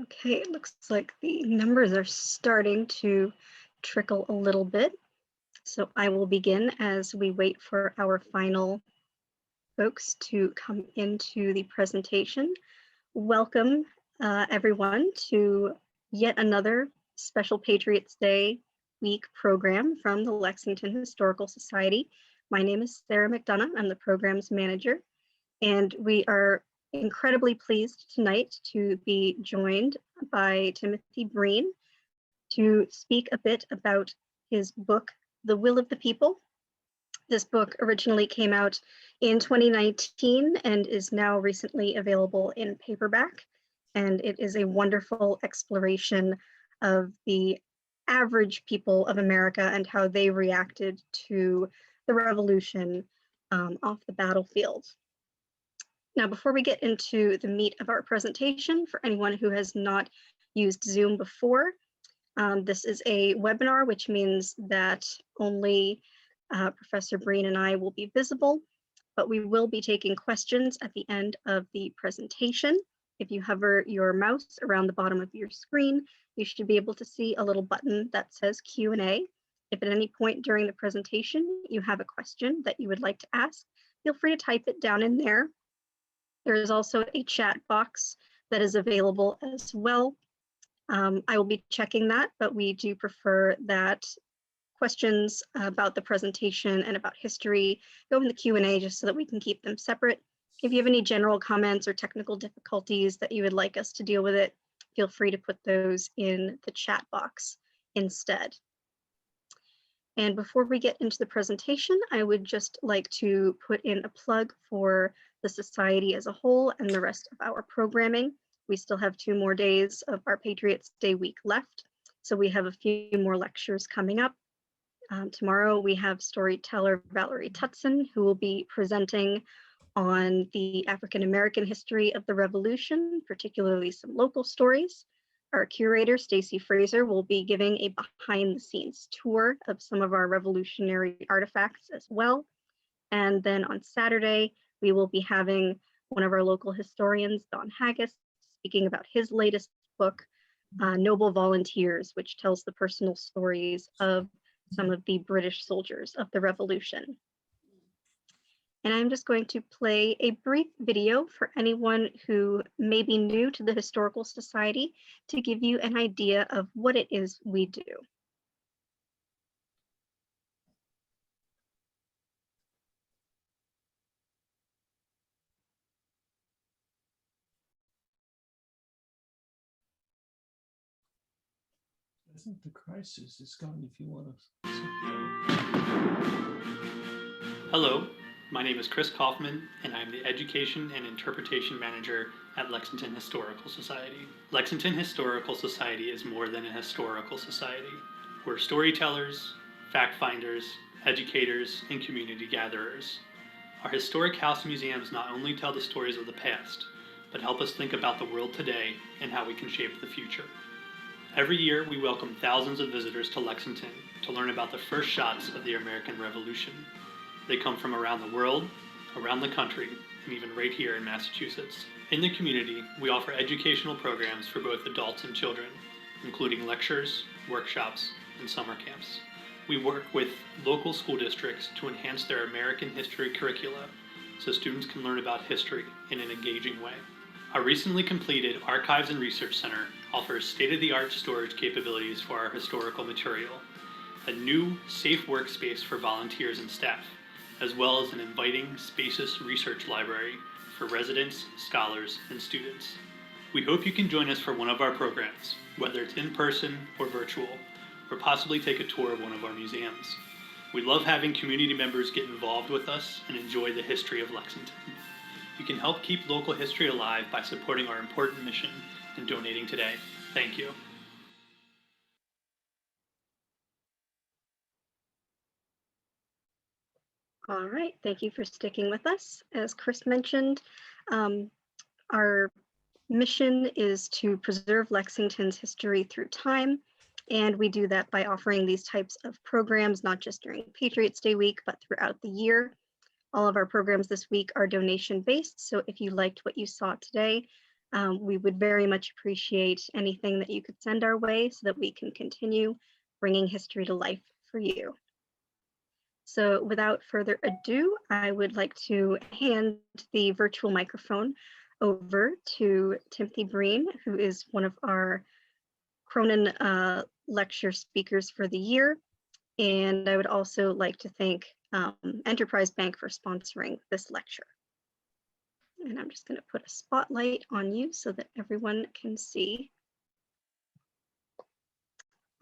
Okay, it looks like the numbers are starting to trickle a little bit. So I will begin as we wait for our final folks to come into the presentation. Welcome, everyone, to yet another special Patriots Day week program from the Lexington Historical Society. My name is Sarah McDonough. I'm the programs manager, and we are incredibly pleased tonight to be joined by Timothy Breen to speak a bit about his book, The Will of the People. This book originally came out in 2019 and is now recently available in paperback. And it is a wonderful exploration of the average people of America and how they reacted to the revolution off the battlefield. Now, before we get into the meat of our presentation, for anyone who has not used Zoom before, this is a webinar, which means that only Professor Breen and I will be visible, but we will be taking questions at the end of the presentation. If you hover your mouse around the bottom of your screen, you should be able to see a little button that says Q&A. If at any point during the presentation you have a question that you would like to ask, feel free to type it down in there. There is also a chat box that is available as well. I will be checking that, but we do prefer that questions about the presentation and about history go in the Q&A just so that we can keep them separate. If you have any general comments or technical difficulties that you would like us to deal with it, feel free to put those in the chat box instead. And before we get into the presentation, I would just like to put in a plug for the Society as a whole and the rest of our programming. We still have 2 more days of our Patriots Day week left, so we have a few more lectures coming up. Tomorrow we have storyteller Valerie Tutson, who will be presenting on the African American history of the Revolution, particularly some local stories. Our curator, Stacy Fraser, will be giving a behind-the-scenes tour of some of our revolutionary artifacts as well. And then on Saturday, we will be having one of our local historians, Don Haggis, speaking about his latest book, Noble Volunteers, which tells the personal stories of some of the British soldiers of the Revolution. And I'm just going to play a brief video for anyone who may be new to the Historical Society to give you an idea of what it is we do. I think the crisis is gone if you want to. Hello, my name is Chris Kaufman, and I'm the Education and Interpretation Manager at Lexington Historical Society. Lexington Historical Society is more than a historical society. We're storytellers, fact finders, educators, and community gatherers. Our historic house museums not only tell the stories of the past, but help us think about the world today and how we can shape the future. Every year, we welcome thousands of visitors to Lexington to learn about the first shots of the American Revolution. They come from around the world, around the country, and even right here in Massachusetts. In the community, we offer educational programs for both adults and children, including lectures, workshops, and summer camps. We work with local school districts to enhance their American history curricula so students can learn about history in an engaging way. Our recently completed Archives and Research Center offers state-of-the-art storage capabilities for our historical material, a new, safe workspace for volunteers and staff, as well as an inviting, spacious research library for residents, scholars, and students. We hope you can join us for one of our programs, whether it's in person or virtual, or possibly take a tour of one of our museums. We love having community members get involved with us and enjoy the history of Lexington. You can help keep local history alive by supporting our important mission and donating today. Thank you. All right, thank you for sticking with us. As Chris mentioned, our mission is to preserve Lexington's history through time, and we do that by offering these types of programs, not just during Patriots Day week, but throughout the year. All of our programs this week are donation-based, so if you liked what you saw today, We would very much appreciate anything that you could send our way so that we can continue bringing history to life for you. So without further ado, I would like to hand the virtual microphone over to Timothy Breen, who is one of our Cronin lecture speakers for the year. And I would also like to thank Enterprise Bank for sponsoring this lecture. And I'm just going to put a spotlight on you so that everyone can see.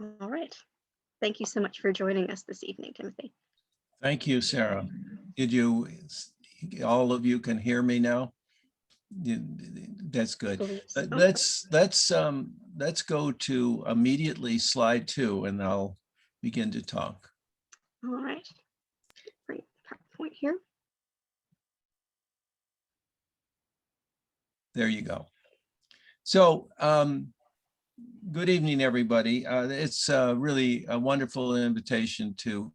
All right. Thank you so much for joining us this evening, Timothy. Thank you, Sarah. All of you can hear me now? That's good. So. Let's go to immediately slide 2 and I'll begin to talk. All right. Bring PowerPoint here. There you go. So good evening, everybody. It's really a wonderful invitation to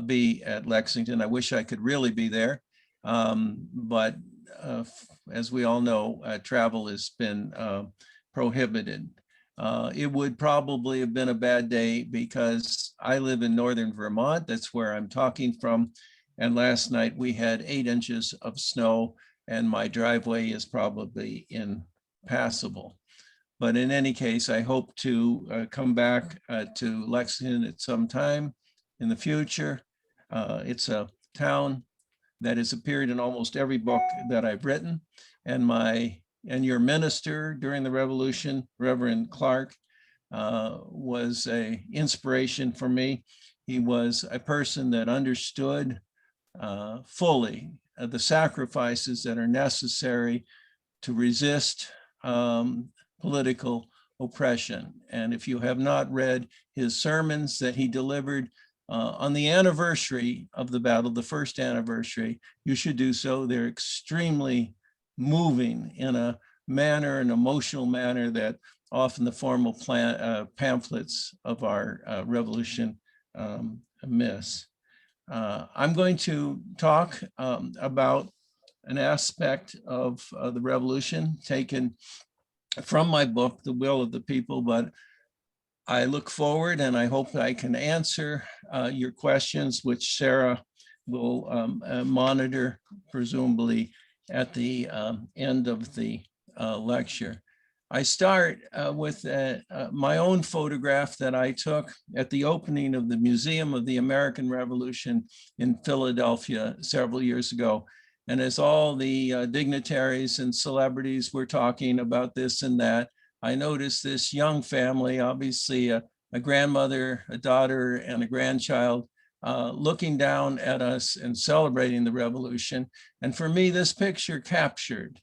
be at Lexington. I wish I could really be there, but as we all know, travel has been prohibited. It would probably have been a bad day because I live in northern Vermont. That's where I'm talking from. And last night we had 8 inches of snow and my driveway is probably impassable. But in any case, I hope to come back to Lexington at some time in the future. It's a town that has appeared in almost every book that I've written. And your minister during the Revolution, Reverend Clarke, was an inspiration for me. He was a person that understood fully the sacrifices that are necessary to resist political oppression. And if you have not read his sermons that he delivered on the anniversary of the battle, the first anniversary, you should do so. They're extremely moving in a manner, an emotional manner that often the formal pamphlets of our revolution miss. I'm going to talk about an aspect of the revolution taken from my book, The Will of the People, but I look forward and I hope I can answer your questions, which Sarah will monitor, presumably at the end of the lecture. I start with my own photograph that I took at the opening of the Museum of the American Revolution in Philadelphia several years ago. And as all the dignitaries and celebrities were talking about this and that, I noticed this young family, obviously a grandmother, a daughter, and a grandchild, looking down at us and celebrating the revolution. And for me, this picture captured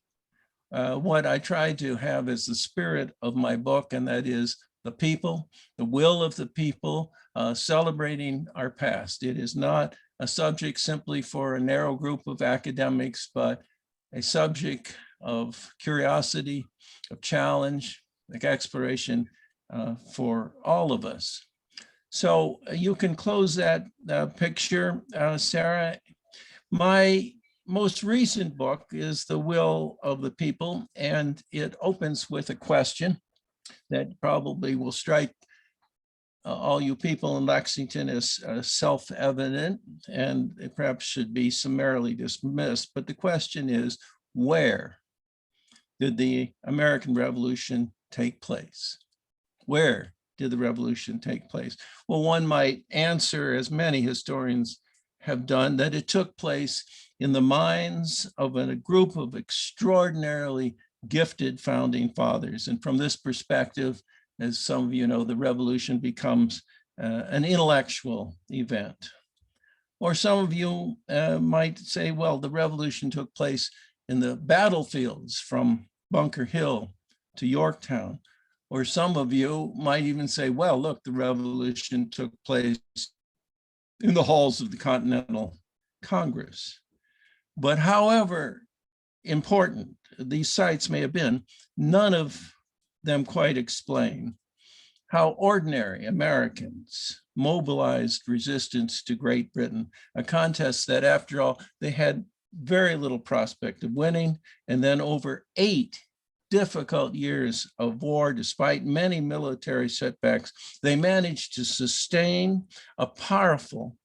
what I tried to have as the spirit of my book, and that is the people, the will of the people, celebrating our past. It is not a subject simply for a narrow group of academics, but a subject of curiosity, of challenge, like exploration for all of us. So you can close that picture, Sarah. My most recent book is The Will of the People, and it opens with a question that probably will strike all you people in Lexington as self-evident, and it perhaps should be summarily dismissed. But the question is, where did the American Revolution take place? Where did the revolution take place? Well, one might answer, as many historians have done, that it took place in the minds of a group of extraordinarily gifted founding fathers. And from this perspective, as some of you know, the revolution becomes an intellectual event. Or some of you might say, well, the revolution took place in the battlefields from Bunker Hill to Yorktown. Or some of you might even say, well, look, the revolution took place in the halls of the Continental Congress. But however important these sites may have been, none of them quite explain how ordinary Americans mobilized resistance to Great Britain, a contest that, after all, they had very little prospect of winning, and then over 8 difficult years of war, despite many military setbacks, they managed to sustain a powerful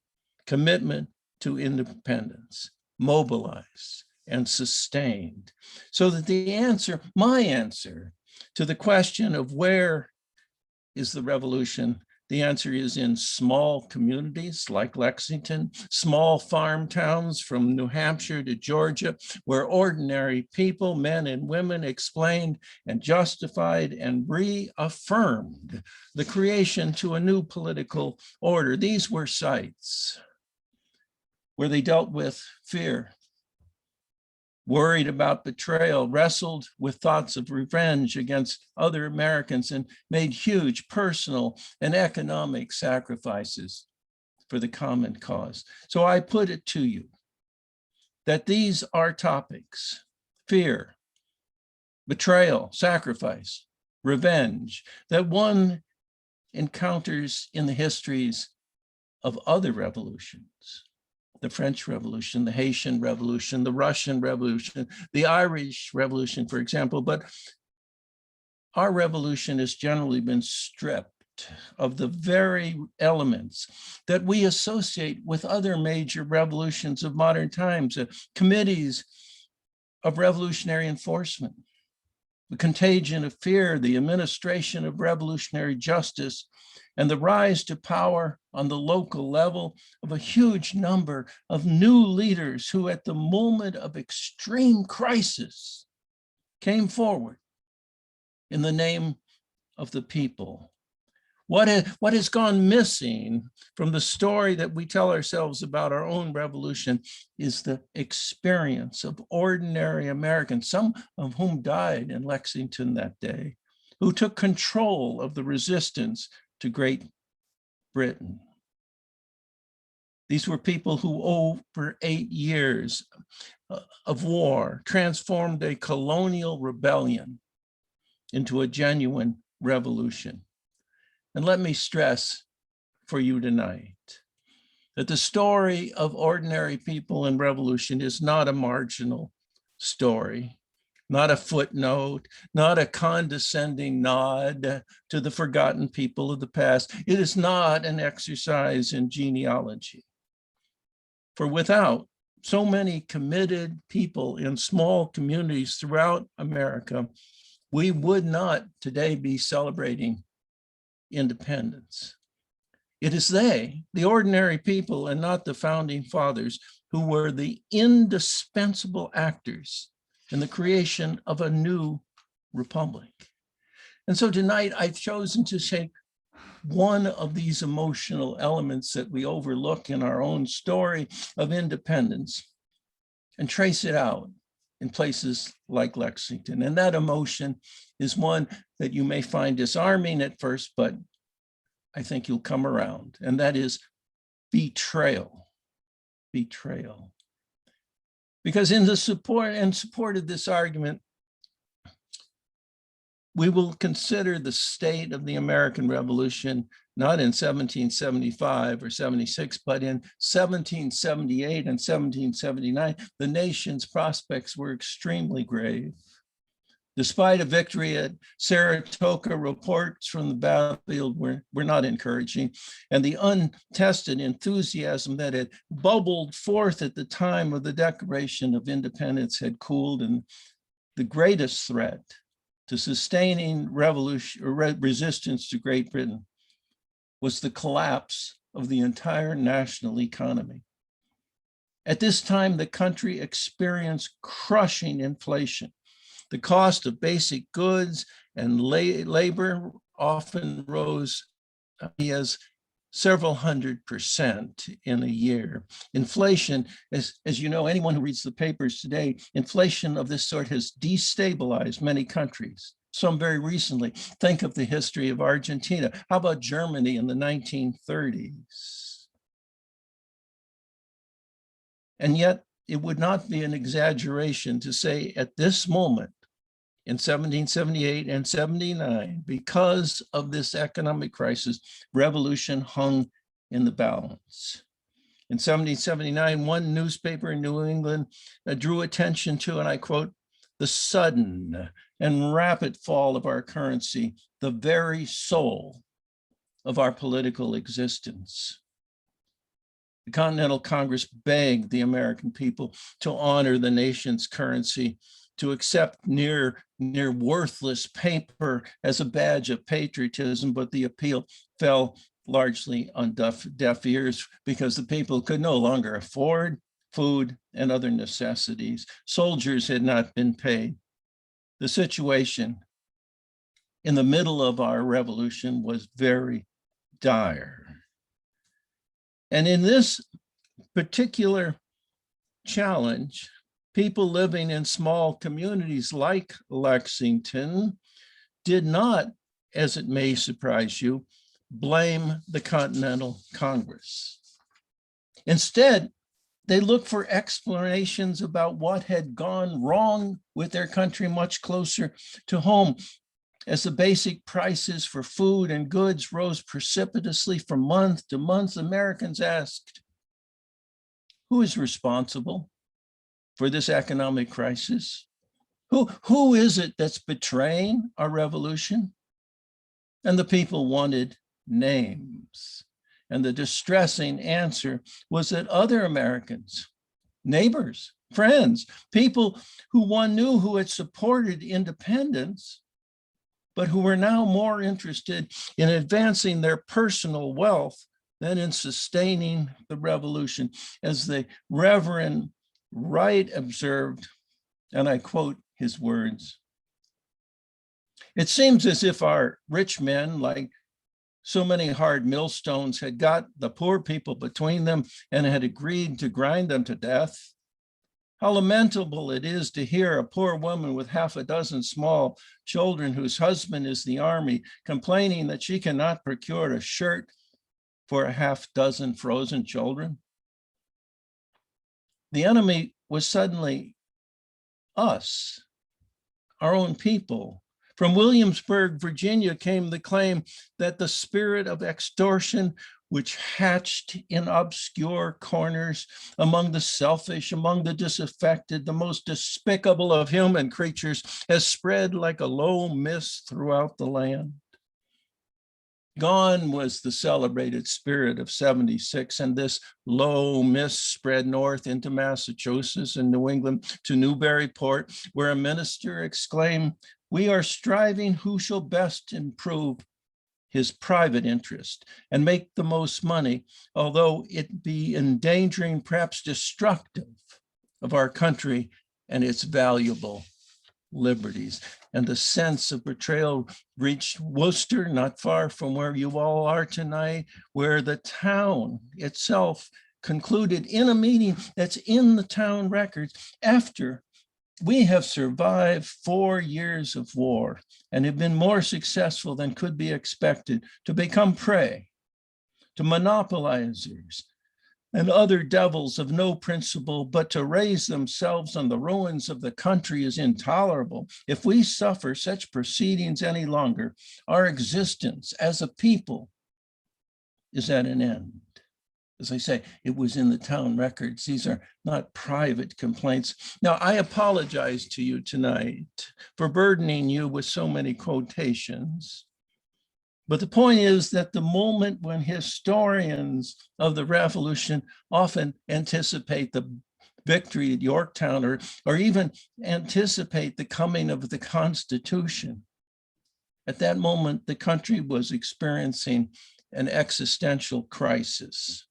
commitment to independence, mobilized and sustained. So that the answer, my answer to the question of where is the revolution, the answer is in small communities like Lexington, small farm towns from New Hampshire to Georgia, where ordinary people, men and women, explained and justified and reaffirmed the creation to a new political order. These were sites where they dealt with fear, worried about betrayal, wrestled with thoughts of revenge against other Americans, and made huge personal and economic sacrifices for the common cause. So I put it to you that these are topics: fear, betrayal, sacrifice, revenge, that one encounters in the histories of other revolutions. The French Revolution, the Haitian Revolution, the Russian Revolution, the Irish Revolution, for example. But our revolution has generally been stripped of the very elements that we associate with other major revolutions of modern times, committees of revolutionary enforcement, the contagion of fear, the administration of revolutionary justice, and the rise to power on the local level of a huge number of new leaders who, at the moment of extreme crisis, came forward in the name of the people. What has gone missing from the story that we tell ourselves about our own revolution is the experience of ordinary Americans, some of whom died in Lexington that day, who took control of the resistance to Great Britain. These were people who, over 8 years of war, transformed a colonial rebellion into a genuine revolution. And let me stress for you tonight that the story of ordinary people in revolution is not a marginal story, not a footnote, not a condescending nod to the forgotten people of the past. It is not an exercise in genealogy. For without so many committed people in small communities throughout America, we would not today be celebrating independence. It is they, the ordinary people, and not the founding fathers, who were the indispensable actors in the creation of a new republic. And so tonight I've chosen to take one of these emotional elements that we overlook in our own story of independence and trace it out in places like Lexington. And that emotion is one that you may find disarming at first, but I think you'll come around, and that is betrayal. Betrayal. Because in support of this argument, we will consider the state of the American Revolution, not in 1775 or 76, but in 1778 and 1779. The nation's prospects were extremely grave. Despite a victory at Saratoga, reports from the battlefield were not encouraging, and the untested enthusiasm that had bubbled forth at the time of the Declaration of Independence had cooled, and the greatest threat to sustaining revolution or resistance to Great Britain was the collapse of the entire national economy. At this time, the country experienced crushing inflation. The cost of basic goods and labor often rose as several 100% in a year. Inflation, as you know, anyone who reads the papers today, inflation of this sort has destabilized many countries. Some very recently. Think of the history of Argentina. How about Germany in the 1930s? And yet, it would not be an exaggeration to say at this moment, in 1778 and 79, because of this economic crisis, revolution hung in the balance. In 1779, one newspaper in New England drew attention to, and I quote, the sudden and rapid fall of our currency, the very soul of our political existence. The Continental Congress begged the American people to honor the nation's currency, to accept near worthless paper as a badge of patriotism, but the appeal fell largely on deaf ears because the people could no longer afford food and other necessities. Soldiers had not been paid. The situation in the middle of our revolution was very dire. And in this particular challenge, people living in small communities like Lexington did not, as it may surprise you, blame the Continental Congress. Instead, they looked for explanations about what had gone wrong with their country much closer to home. As the basic prices for food and goods rose precipitously from month to month, Americans asked, who is responsible for this economic crisis? Who is it that's betraying our revolution? And the people wanted names. And the distressing answer was that other Americans, neighbors, friends, people who one knew who had supported independence, but who were now more interested in advancing their personal wealth than in sustaining the revolution. As the Reverend Wright observed, and I quote his words, "It seems as if our rich men, like so many hard millstones, had got the poor people between them and had agreed to grind them to death. How lamentable it is to hear a poor woman with half a dozen small children whose husband is the army complaining that she cannot procure a shirt for a half dozen frozen children." The enemy was suddenly us, our own people. From Williamsburg, Virginia, came the claim that the spirit of extortion, which hatched in obscure corners among the selfish, among the disaffected, the most despicable of human creatures, has spread like a low mist throughout the land. Gone was the celebrated spirit of '76, and this low mist spread north into Massachusetts and New England to Newburyport, where a minister exclaimed, "We are striving who shall best improve his private interest and make the most money, although it be endangering, perhaps destructive, of our country and its valuable liberties." And the sense of betrayal reached Worcester, not far from where you all are tonight, where the town itself concluded in a meeting that's in the town records, after we have survived 4 years of war and have been more successful than could be expected, to become prey to monopolizers and other devils of no principle, but to raise themselves on the ruins of the country is intolerable. If we suffer such proceedings any longer, our existence as a people is at an end. As I say, it was in the town records. These are not private complaints. Now, I apologize to you tonight for burdening you with so many quotations. But the point is that the moment when historians of the revolution often anticipate the victory at Yorktown, or even anticipate the coming of the Constitution, at that moment, the country was experiencing an existential crisis.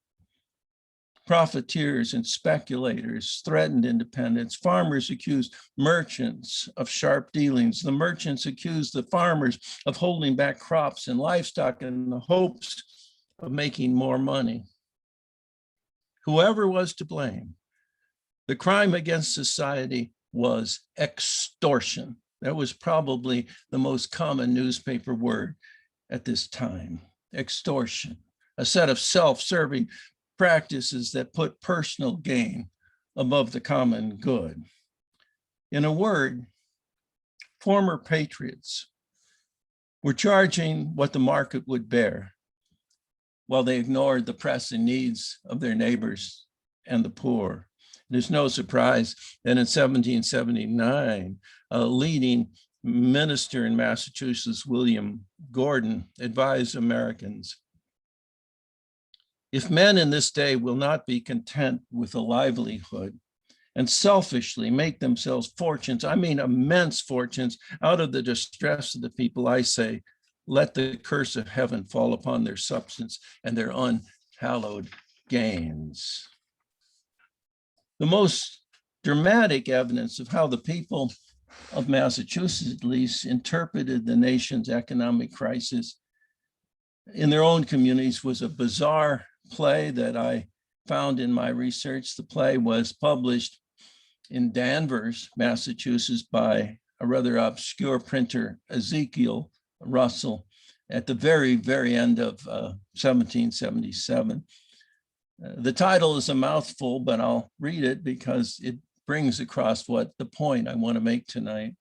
Profiteers and speculators threatened independence. Farmers accused merchants of sharp dealings. The merchants accused the farmers of holding back crops and livestock in the hopes of making more money. Whoever was to blame, the crime against society was extortion. That was probably the most common newspaper word at this time, extortion, a set of self-serving practices that put personal gain above the common good. In a word, former patriots were charging what the market would bear while they ignored the pressing needs of their neighbors and the poor. It is no surprise that in 1779, a leading minister in Massachusetts, William Gordon, advised Americans, if men in this day will not be content with a livelihood and selfishly make themselves fortunes, I mean immense fortunes, out of the distress of the people, I say, let the curse of heaven fall upon their substance and their unhallowed gains. The most dramatic evidence of how the people of Massachusetts, at least, interpreted the nation's economic crisis in their own communities was a bizarre play that I found in my research. The play was published in Danvers, Massachusetts, by a rather obscure printer, Ezekiel Russell, at the very, very end of 1777. The title is a mouthful, but I'll read it because it brings across what the point I want to make tonight.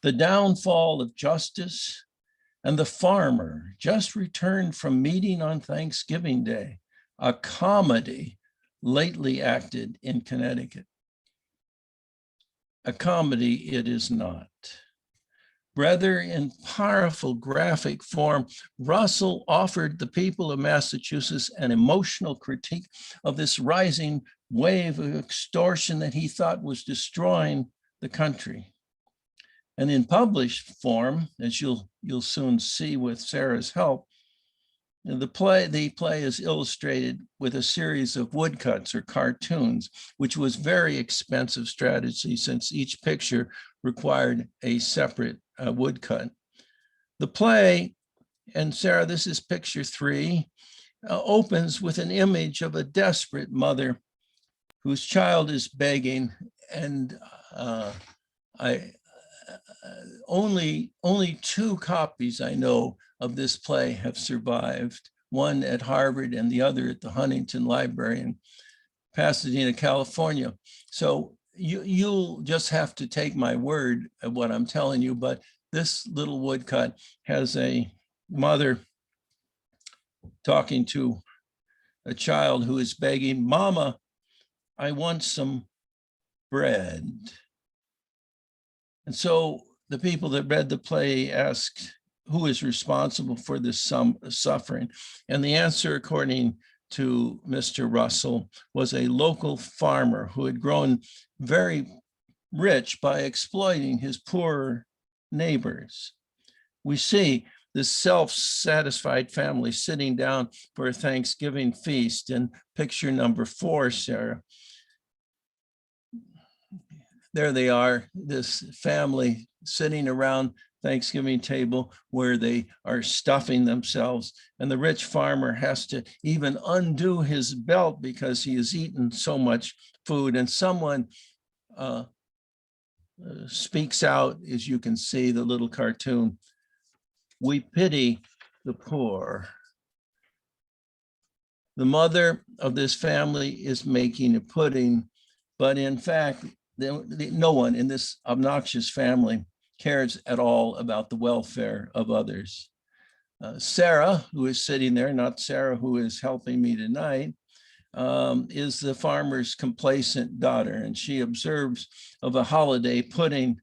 The downfall of justice and the farmer just returned from meeting on Thanksgiving Day, a comedy lately acted in Connecticut. A comedy it is not. Rather, in powerful graphic form, Russell offered the people of Massachusetts an emotional critique of this rising wave of extortion that he thought was destroying the country. And in published form, as you'll soon see with Sarah's help, the play is illustrated with a series of woodcuts or cartoons, which was very expensive strategy since each picture required a separate woodcut. The play, and Sarah, this is picture 3, opens with an image of a desperate mother whose child is begging, and only 2 copies I know of this play have survived, one at Harvard and the other at the Huntington Library in Pasadena, California. So you'll just have to take my word of what I'm telling you, but this little woodcut has a mother talking to a child who is begging, "Mama, I want some bread." And so the people that read the play asked, who is responsible for this suffering? And the answer, according to Mr. Russell, was a local farmer who had grown very rich by exploiting his poorer neighbors. We see this self-satisfied family sitting down for a Thanksgiving feast in picture number 4, Sarah. There they are, this family sitting around Thanksgiving table where they are stuffing themselves, and the rich farmer has to even undo his belt because he has eaten so much food. And someone speaks out, as you can see, the little cartoon, "We pity the poor." The mother of this family is making a pudding, but in fact, no one in this obnoxious family cares at all about the welfare of others. Sarah, who is sitting there, not Sarah who is helping me tonight, is the farmer's complacent daughter, and she observes of a holiday pudding.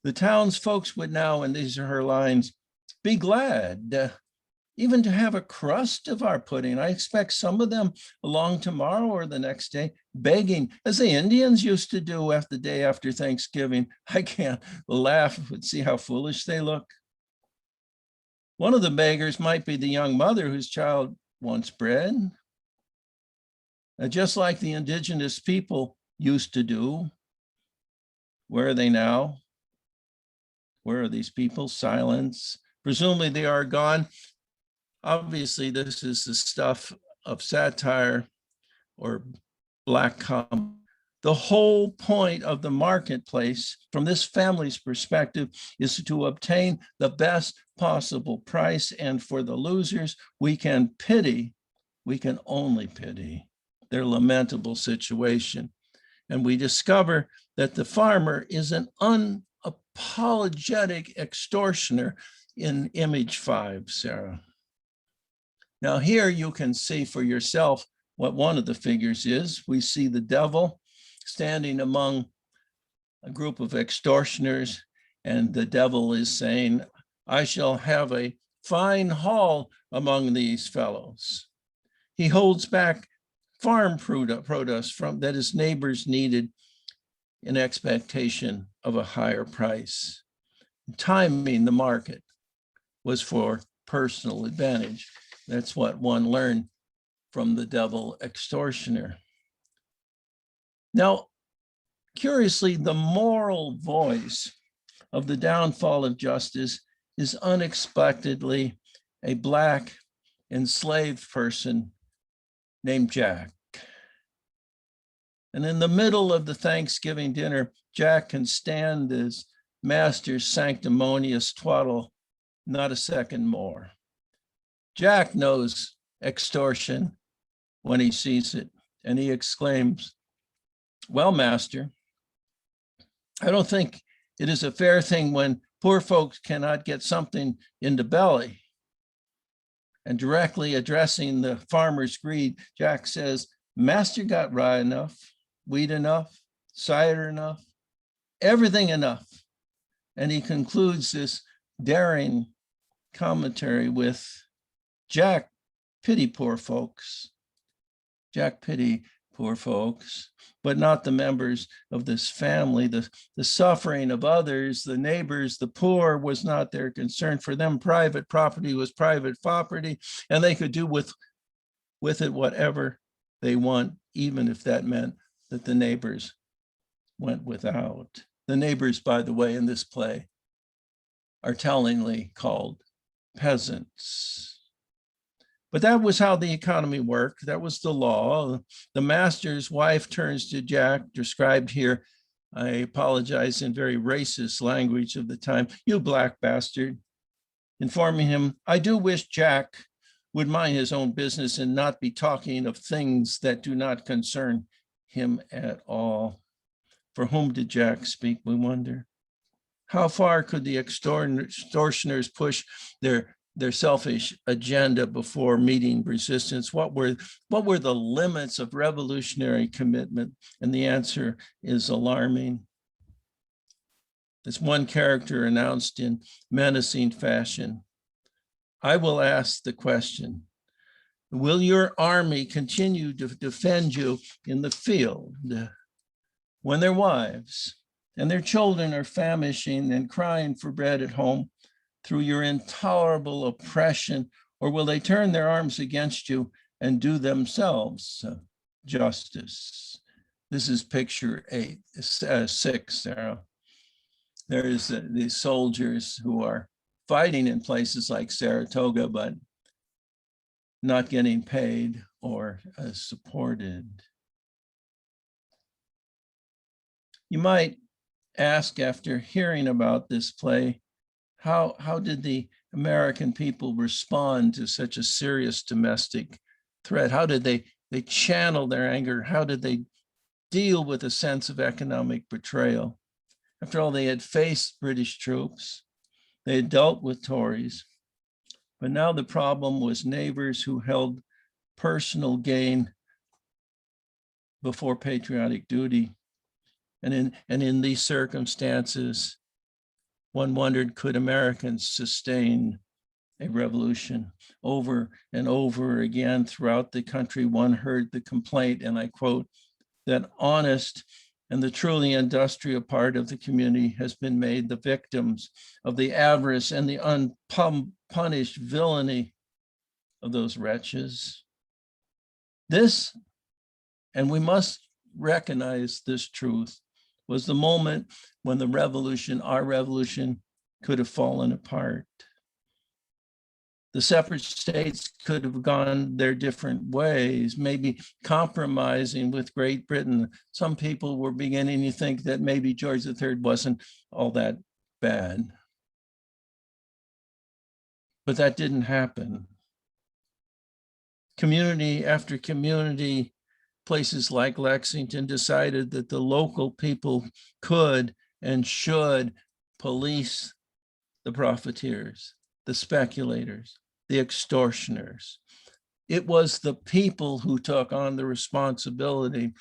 "The townsfolk would now," and these are her lines, "be glad even to have a crust of our pudding. I expect some of them along tomorrow or the next day, begging, as the Indians used to do the day after Thanksgiving. I can't laugh but see how foolish they look." One of the beggars might be the young mother whose child wants bread, just like the indigenous people used to do. Where are they now? Where are these people? Silence. Presumably they are gone. Obviously, this is the stuff of satire or black comedy. The whole point of the marketplace, from this family's perspective, is to obtain the best possible price. And for the losers, we can only pity their lamentable situation. And we discover that the farmer is an unapologetic extortioner in image 5, Sarah. Now here you can see for yourself what one of the figures is. We see the devil standing among a group of extortioners, and the devil is saying, I shall have a fine haul among these fellows. He holds back farm produce from that his neighbors needed in expectation of a higher price. Timing the market was for personal advantage. That's what one learned from the devil extortioner. Now, curiously, the moral voice of the downfall of justice is unexpectedly a Black enslaved person named Jack. And in the middle of the Thanksgiving dinner, Jack can stand his master's sanctimonious twaddle not a second more. Jack knows extortion when he sees it, and he exclaims, well, master, I don't think it is a fair thing when poor folks cannot get something in the belly. And directly addressing the farmer's greed, Jack says, master got rye enough, wheat enough, cider enough, everything enough. And he concludes this daring commentary with, Jack, pity poor folks. Jack, pity poor folks, but not the members of this family. The suffering of others, the neighbors, the poor was not their concern. For them, private property was private property, and they could do with it whatever they want, even if that meant that the neighbors went without. The neighbors, by the way, in this play are tellingly called peasants. But that was how the economy worked. That was the law. The master's wife turns to Jack, described here, I apologize, in very racist language of the time, you black bastard, informing him, I do wish Jack would mind his own business and not be talking of things that do not concern him at all. For whom did Jack speak, we wonder? How far could the extortioners push their selfish agenda before meeting resistance? What were the limits of revolutionary commitment? And the answer is alarming. As one character announced in menacing fashion, I will ask the question, will your army continue to defend you in the field when their wives and their children are famishing and crying for bread at home through your intolerable oppression, or will they turn their arms against you and do themselves justice? This is picture 6, Sarah. There's these soldiers who are fighting in places like Saratoga, but not getting paid or supported. You might ask, after hearing about this play, how did the American people respond to such a serious domestic threat? How did they channel their anger? How did they deal with a sense of economic betrayal? After all, they had faced British troops, they had dealt with Tories, but now the problem was neighbors who held personal gain before patriotic duty. And in these circumstances, one wondered, could Americans sustain a revolution? Over and over again throughout the country, one heard the complaint, and I quote, that honest and the truly industrial part of the community has been made the victims of the avarice and the unpunished villainy of those wretches. This, and we must recognize this truth, was the moment when the revolution, our revolution, could have fallen apart. The separate states could have gone their different ways, maybe compromising with Great Britain. Some people were beginning to think that maybe George III wasn't all that bad. But that didn't happen. Community after community, places like Lexington, decided that the local people could and should police the profiteers, the speculators, the extortioners. It was the people who took on the responsibility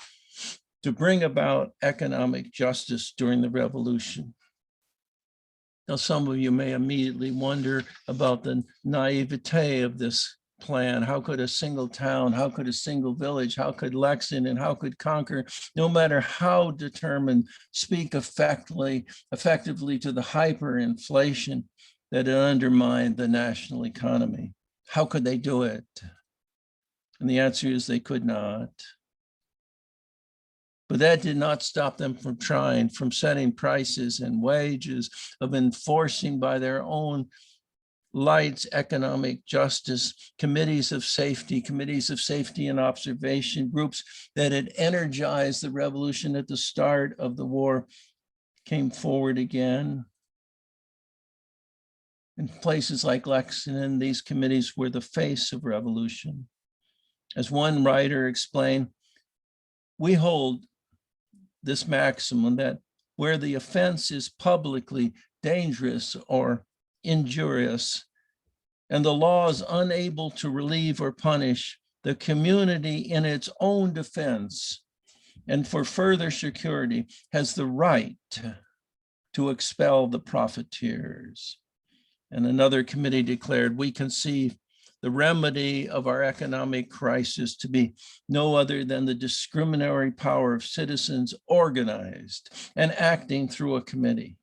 to bring about economic justice during the revolution. Now, some of you may immediately wonder about the naivete of this plan. How could a single town, how could a single village, how could Lexington, how could Concord, no matter how determined, speak effectively to the hyperinflation that had undermined the national economy? How could they do it? And the answer is they could not. But that did not stop them from trying, from setting prices and wages, of enforcing by their own lights economic justice, committees of safety and observation, groups that had energized the revolution at the start of the war came forward again. In places like Lexington, these committees were the face of revolution. As one writer explained, we hold this maximum that where the offense is publicly dangerous or injurious, and the law is unable to relieve or punish, the community in its own defense and for further security has the right to expel the profiteers. And another committee declared, we conceive the remedy of our economic crisis to be no other than the discriminatory power of citizens organized and acting through a committee.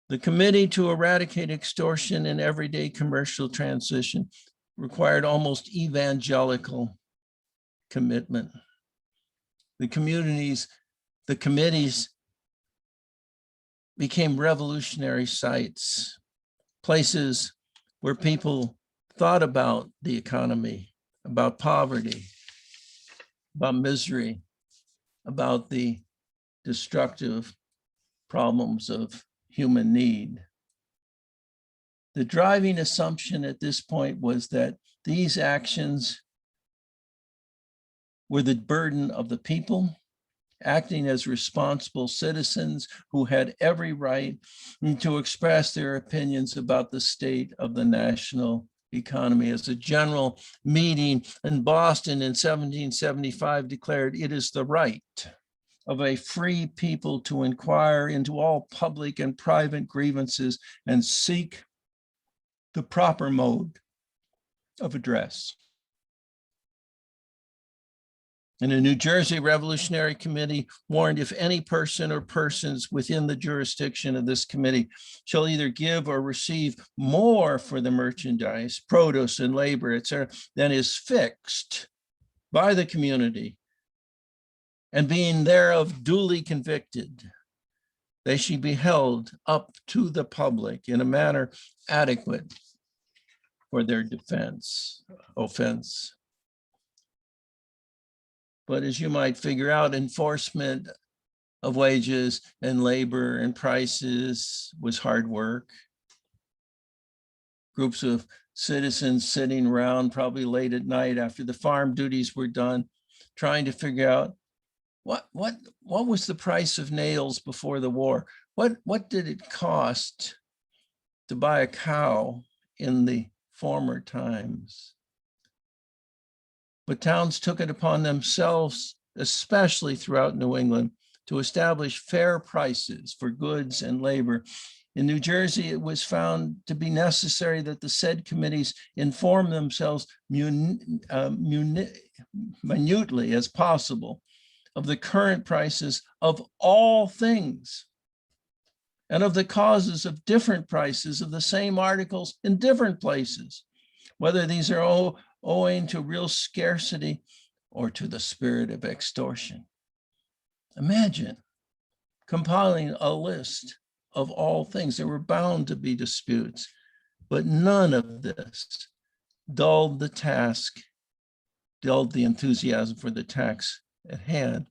The Committee to Eradicate Extortion and Everyday Commercial Transition required almost evangelical commitment. The committees became revolutionary sites, places where people thought about the economy, about poverty, about misery, about the destructive problems of human need. The driving assumption at this point was that these actions were the burden of the people, acting as responsible citizens who had every right to express their opinions about the state of the national economy. As a general meeting in Boston in 1775 declared, it is the right of a free people to inquire into all public and private grievances and seek the proper mode of address. And the New Jersey Revolutionary Committee warned, if any person or persons within the jurisdiction of this committee shall either give or receive more for the merchandise, produce, and labor, etc., than is fixed by the community, and being thereof duly convicted, they should be held up to the public in a manner adequate for their offense. But as you might figure out, enforcement of wages and labor and prices was hard work. Groups of citizens sitting around probably late at night after the farm duties were done, trying to figure out what was the price of nails before the war? What did it cost to buy a cow in the former times? But towns took it upon themselves, especially throughout New England, to establish fair prices for goods and labor. In New Jersey, it was found to be necessary that the said committees inform themselves minutely as possible of the current prices of all things and of the causes of different prices of the same articles in different places, whether these are owing to real scarcity or to the spirit of extortion. Imagine compiling a list of all things. There were bound to be disputes, but none of this dulled the task, dulled the enthusiasm for the task at hand.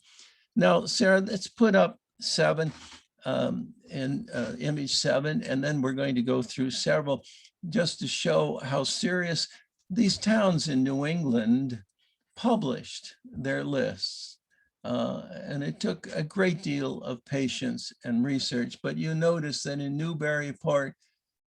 Now, Sarah, let's put up 7 in image 7, and then we're going to go through several just to show how serious these towns in New England published their lists. And it took a great deal of patience and research, but you notice that in Newburyport,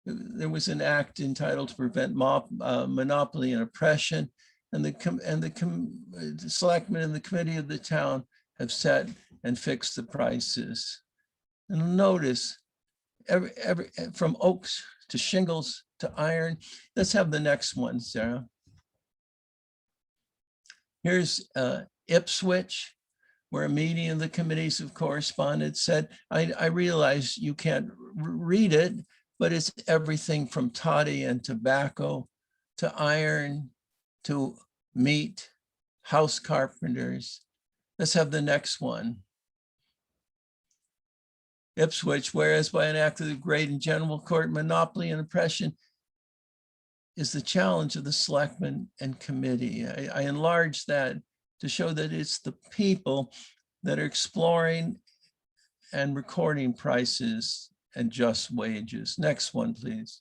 there was an act entitled to prevent monopoly and oppression, and the selectmen and the committee of the town have set and fixed the prices. And notice, from oaks to shingles to iron. Let's have the next one, Sarah. Here's Ipswich, where a meeting of the committees of correspondence said, I realize you can't read it, but it's everything from toddy and tobacco to iron to meat, house carpenters. Let's have the next one. Ipswich, whereas by an act of the great and general court, monopoly and oppression is the challenge of the selectmen and committee. I enlarged that to show that it's the people that are exploring and recording prices and just wages. Next one, please.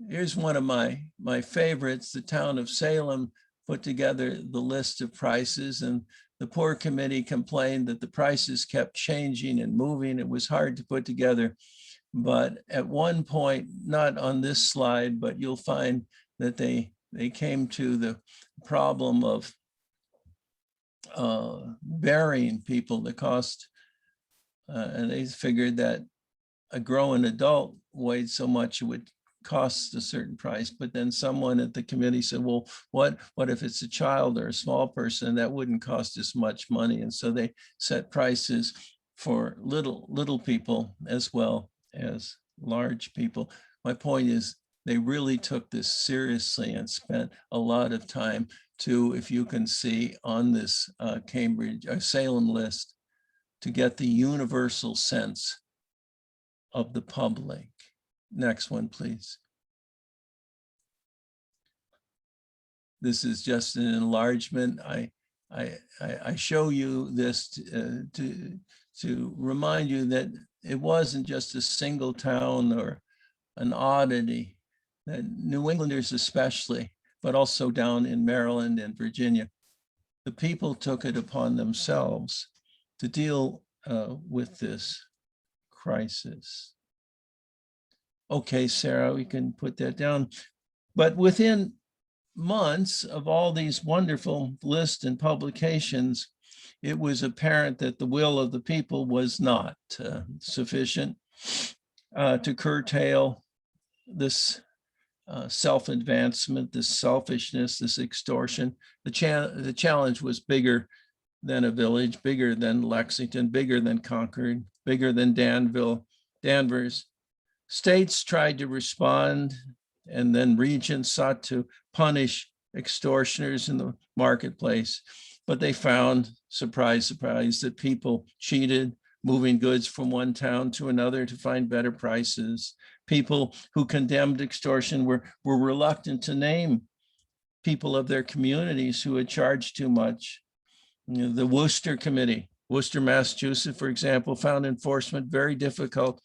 Here's one of my favorites. The town of Salem put together the list of prices, and the poor committee complained that the prices kept changing and moving. It was hard to put together. But at one point, not on this slide, but you'll find that they came to the problem of burying people, the cost, and they figured that a growing adult weighed so much it would cost a certain price. But then someone at the committee said, well, what if it's a child or a small person? That wouldn't cost as much money. And so they set prices for little people as well as large people. My point is, they really took this seriously and spent a lot of time to, if you can see on this Cambridge or Salem list, to get the universal sense of the public. Next one, please. This is just an enlargement. I show you this to remind you that it wasn't just a single town or an oddity, that New Englanders especially, but also down in Maryland and Virginia, the people took it upon themselves to deal with this crisis. Okay, Sarah, we can put that down. But within months of all these wonderful lists and publications, it was apparent that the will of the people was not sufficient to curtail this self-advancement, this selfishness, this extortion. The challenge was bigger than a village, bigger than Lexington, bigger than Concord, bigger than Danvers. States tried to respond, and then regions sought to punish extortioners in the marketplace. But they found, surprise, surprise, that people cheated, moving goods from one town to another to find better prices. People who condemned extortion were reluctant to name people of their communities who had charged too much. You know, the Worcester Committee, Worcester, Massachusetts, for example, found enforcement very difficult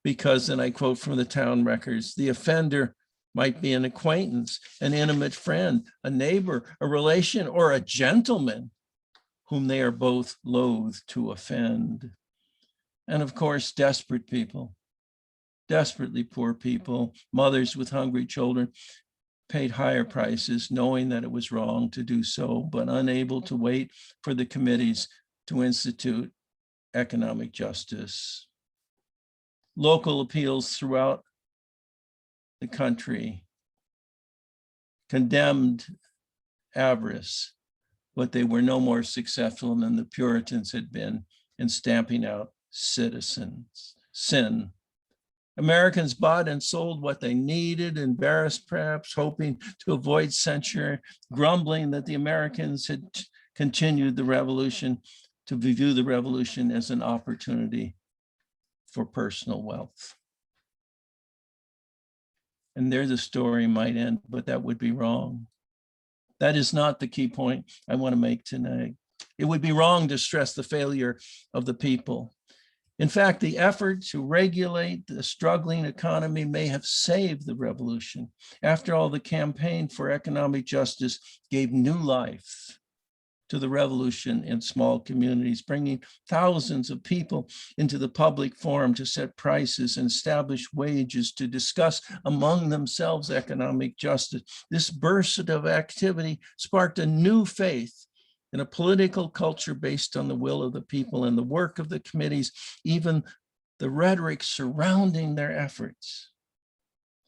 because, and I quote from the town records, the offender might be an acquaintance, an intimate friend, a neighbor, a relation, or a gentleman whom they are both loath to offend. And of course, desperate people, desperately poor people, mothers with hungry children, paid higher prices, knowing that it was wrong to do so, but unable to wait for the committees to institute economic justice. Local appeals throughout the country condemned avarice, but they were no more successful than the Puritans had been in stamping out sin. Americans bought and sold what they needed, embarrassed perhaps, hoping to avoid censure, grumbling that the Americans had continued the revolution, to view the revolution as an opportunity for personal wealth. And there the story might end, but that would be wrong. That is not the key point I want to make tonight. It would be wrong to stress the failure of the people. In fact, the effort to regulate the struggling economy may have saved the revolution. After all, the campaign for economic justice gave new life to the revolution in small communities, bringing thousands of people into the public forum to set prices and establish wages, to discuss among themselves economic justice. This burst of activity sparked a new faith in a political culture based on the will of the people, and the work of the committees, even the rhetoric surrounding their efforts,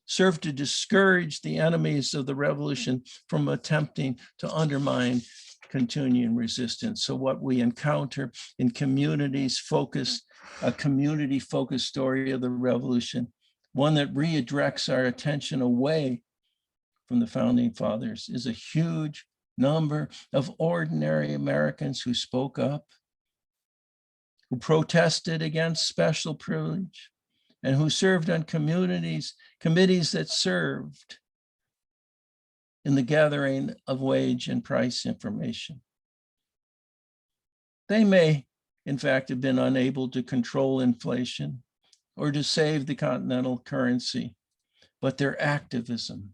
served to discourage the enemies of the revolution from attempting to undermine continuing resistance. So what we encounter in a community-focused story of the revolution, one that redirects our attention away from the founding fathers, is a huge number of ordinary Americans who spoke up, who protested against special privilege, and who served on committees that served in the gathering of wage and price information. They may, in fact, have been unable to control inflation or to save the continental currency, but their activism,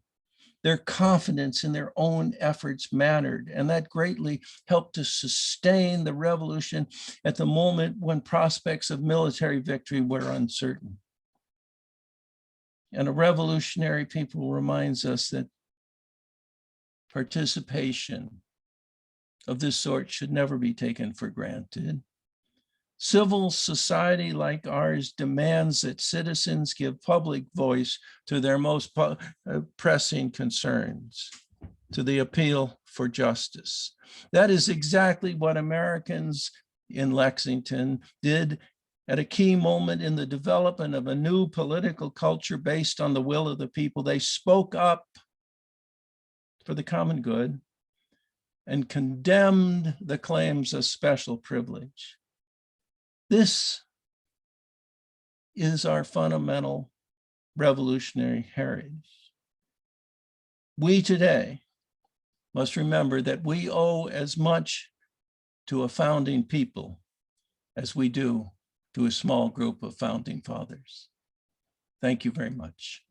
their confidence in their own efforts mattered, and that greatly helped to sustain the revolution at the moment when prospects of military victory were uncertain. And a revolutionary people reminds us that participation of this sort should never be taken for granted. Civil society like ours demands that citizens give public voice to their most pressing concerns, to the appeal for justice. That is exactly what Americans in Lexington did at a key moment in the development of a new political culture based on the will of the people. They spoke up for the common good and condemned the claims of special privilege. This is our fundamental revolutionary heritage. We today must remember that we owe as much to a founding people as we do to a small group of founding fathers. Thank you very much.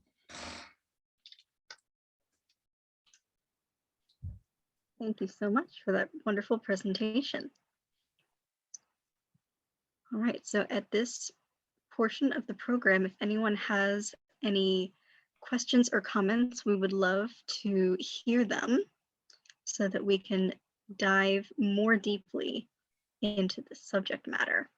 Thank you so much for that wonderful presentation. All right, so at this portion of the program, if anyone has any questions or comments, we would love to hear them so that we can dive more deeply into the subject matter.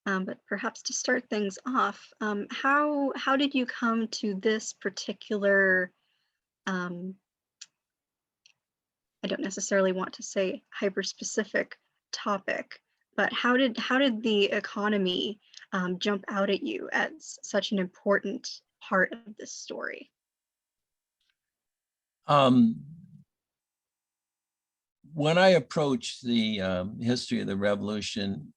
But perhaps to start things off, how did you come to this particular, I don't necessarily want to say hyper-specific topic, but how did the economy jump out at you as such an important part of this story? When I approached the history of the revolution,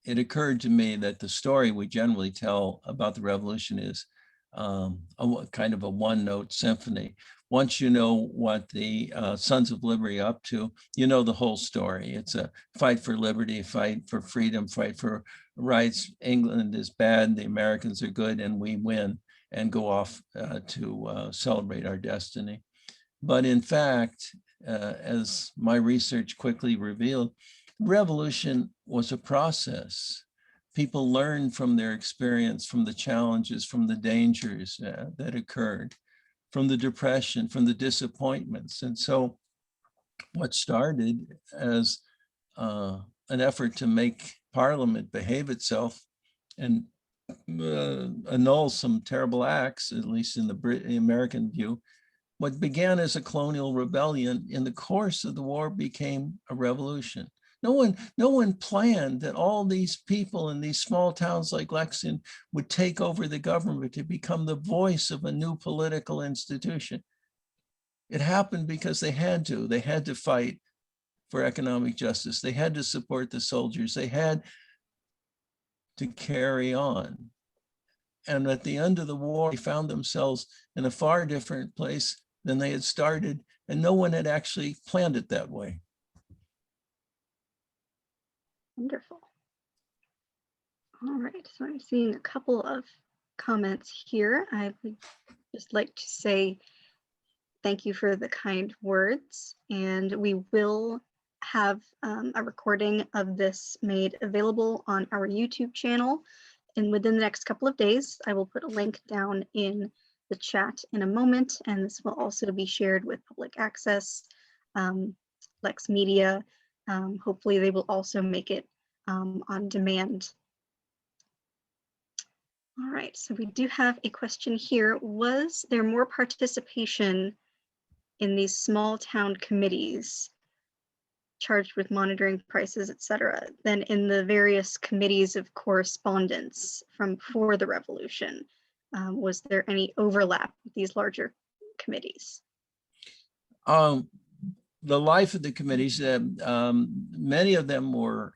it occurred to me that the story we generally tell about the revolution is kind of a one-note symphony. Once you know what the Sons of Liberty are up to, you know the whole story. It's a fight for liberty, fight for freedom, fight for rights. England is bad, the Americans are good, and we win and go off to celebrate our destiny. But in fact, as my research quickly revealed, revolution was a process. People learned from their experience, from the challenges, from the dangers that occurred, from the depression, from the disappointments. And so what started as an effort to make Parliament behave itself and annul some terrible acts, at least in the American view, what began as a colonial rebellion in the course of the war became a revolution. No one planned that all these people in these small towns like Lexington would take over the government to become the voice of a new political institution. It happened because they had to. They had to fight for economic justice. They had to support the soldiers. They had to carry on. And at the end of the war, they found themselves in a far different place than they had started, and no one had actually planned it that way. Wonderful. All right, so I'm seeing a couple of comments here. I would just like to say thank you for the kind words, and we will have a recording of this made available on our YouTube channel. And within the next couple of days, I will put a link down in the chat in a moment, and this will also be shared with public access, Lex Media. Hopefully they will also make it on demand. All right, so we do have a question here. Was there more participation in these small town committees charged with monitoring prices, et cetera, than in the various committees of correspondence from before the revolution? Was there any overlap with these larger committees? The life of the committees, many of them were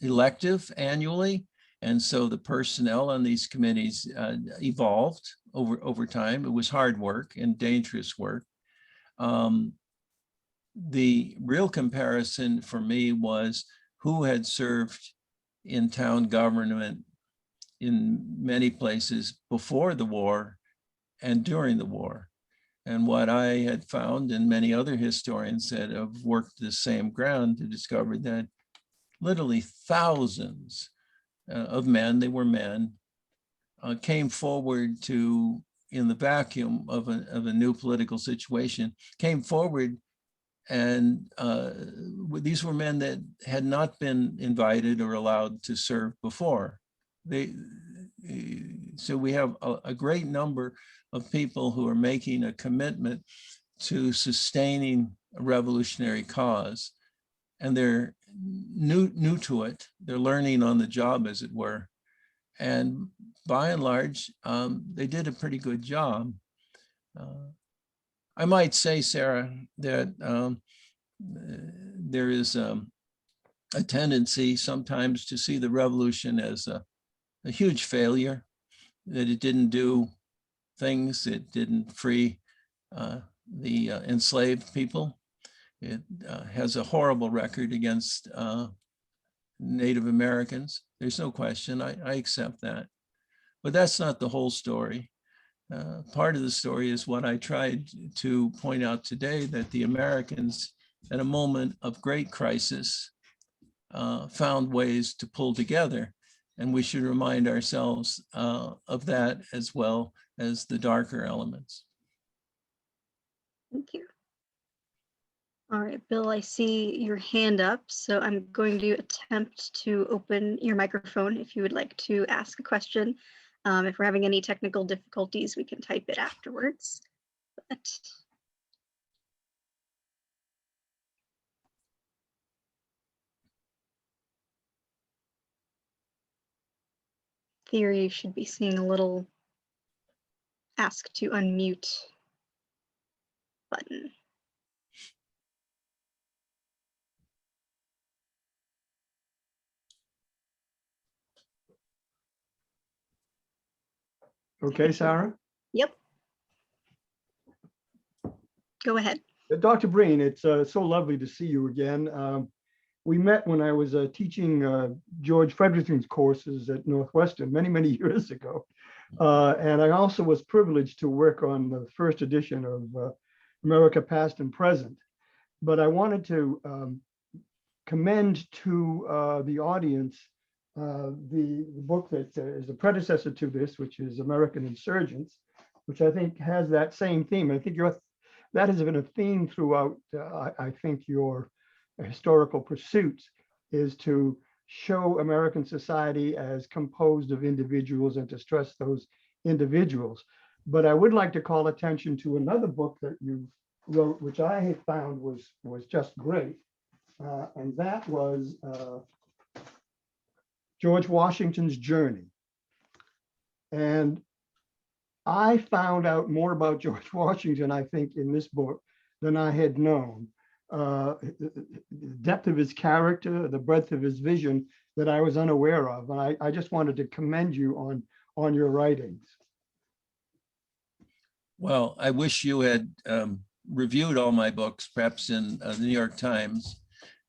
elective annually. And so the personnel on these committees evolved over time. It was hard work and dangerous work. The real comparison for me was who had served in town government in many places before the war and during the war. And what I had found, and many other historians that have worked the same ground, to discover that literally thousands of men, they were men, came forward to, in the vacuum of a new political situation, came forward, and these were men that had not been invited or allowed to serve before. So we have a great number of people who are making a commitment to sustaining a revolutionary cause, and they're new to it. They're learning on the job, as it were. And by and large, they did a pretty good job. I might say, Sarah, that there is a tendency sometimes to see the revolution as a huge failure, that it didn't do things, it didn't free the enslaved people. It has a horrible record against Native Americans. There's no question, I accept that. But that's not the whole story. Part of the story is what I tried to point out today, that the Americans, at a moment of great crisis, found ways to pull together. And we should remind ourselves of that, as well as the darker elements. Thank you. All right, Bill, I see your hand up, so I'm going to attempt to open your microphone if you would like to ask a question. If we're having any technical difficulties, we can type it afterwards. But here you should be seeing a little ask to unmute button. Okay, Sarah. Yep. Go ahead. Dr. Breen, it's so lovely to see you again. We met when I was teaching George Fredericton's courses at Northwestern many years ago. And I also was privileged to work on the first edition of America Past and Present. But I wanted to commend to the audience the book that is the predecessor to this, which is American Insurgents, which I think has that same theme. I think that has been a theme throughout, I think, your historical pursuits, is to show American society as composed of individuals and to stress those individuals. But I would like to call attention to another book that you wrote, which I had found was just great. And that was George Washington's Journey. And I found out more about George Washington, I think, in this book than I had known. The depth of his character, the breadth of his vision that I was unaware of. And I just wanted to commend you on your writings. Well, I wish you had reviewed all my books, perhaps in the New York Times.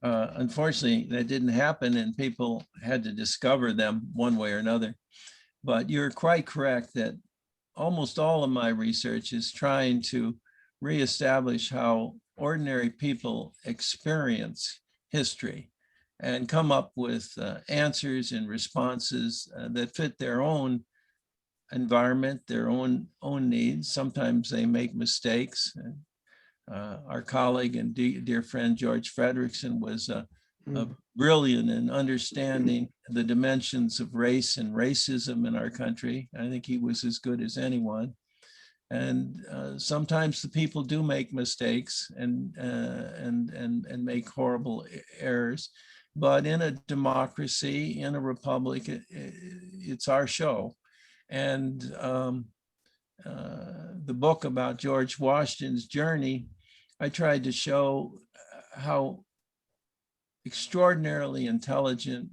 Unfortunately, that didn't happen, and people had to discover them one way or another. But you're quite correct that almost all of my research is trying to reestablish how ordinary people experience history and come up with answers and responses that fit their own environment, their own needs. Sometimes they make mistakes. Our colleague and dear friend George Frederickson was brilliant in understanding the dimensions of race and racism in our country. I think he was as good as anyone. And sometimes the people do make mistakes and make horrible errors. But in a democracy, in a republic, it's our show. And the book about George Washington's journey, I tried to show how extraordinarily intelligent,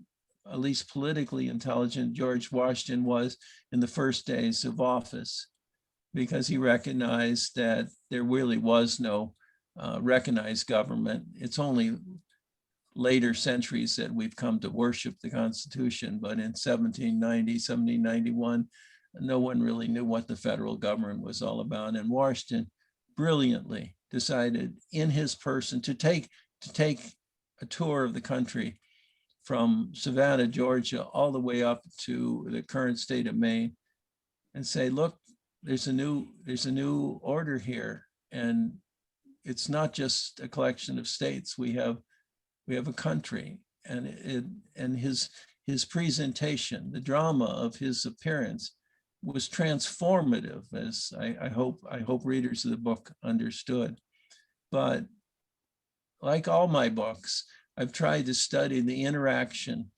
at least politically intelligent, George Washington was in the first days of office, because he recognized that there really was no recognized government. It's only later centuries that we've come to worship the Constitution, but in 1790, 1791, no one really knew what the federal government was all about. And Washington brilliantly decided in his person to take a tour of the country from Savannah, Georgia, all the way up to the current state of Maine, and say, look, there's a new order here, and it's not just a collection of states. We have a country, and his presentation, the drama of his appearance, was transformative, as I hope readers of the book understood. But like all my books, I've tried to study the interaction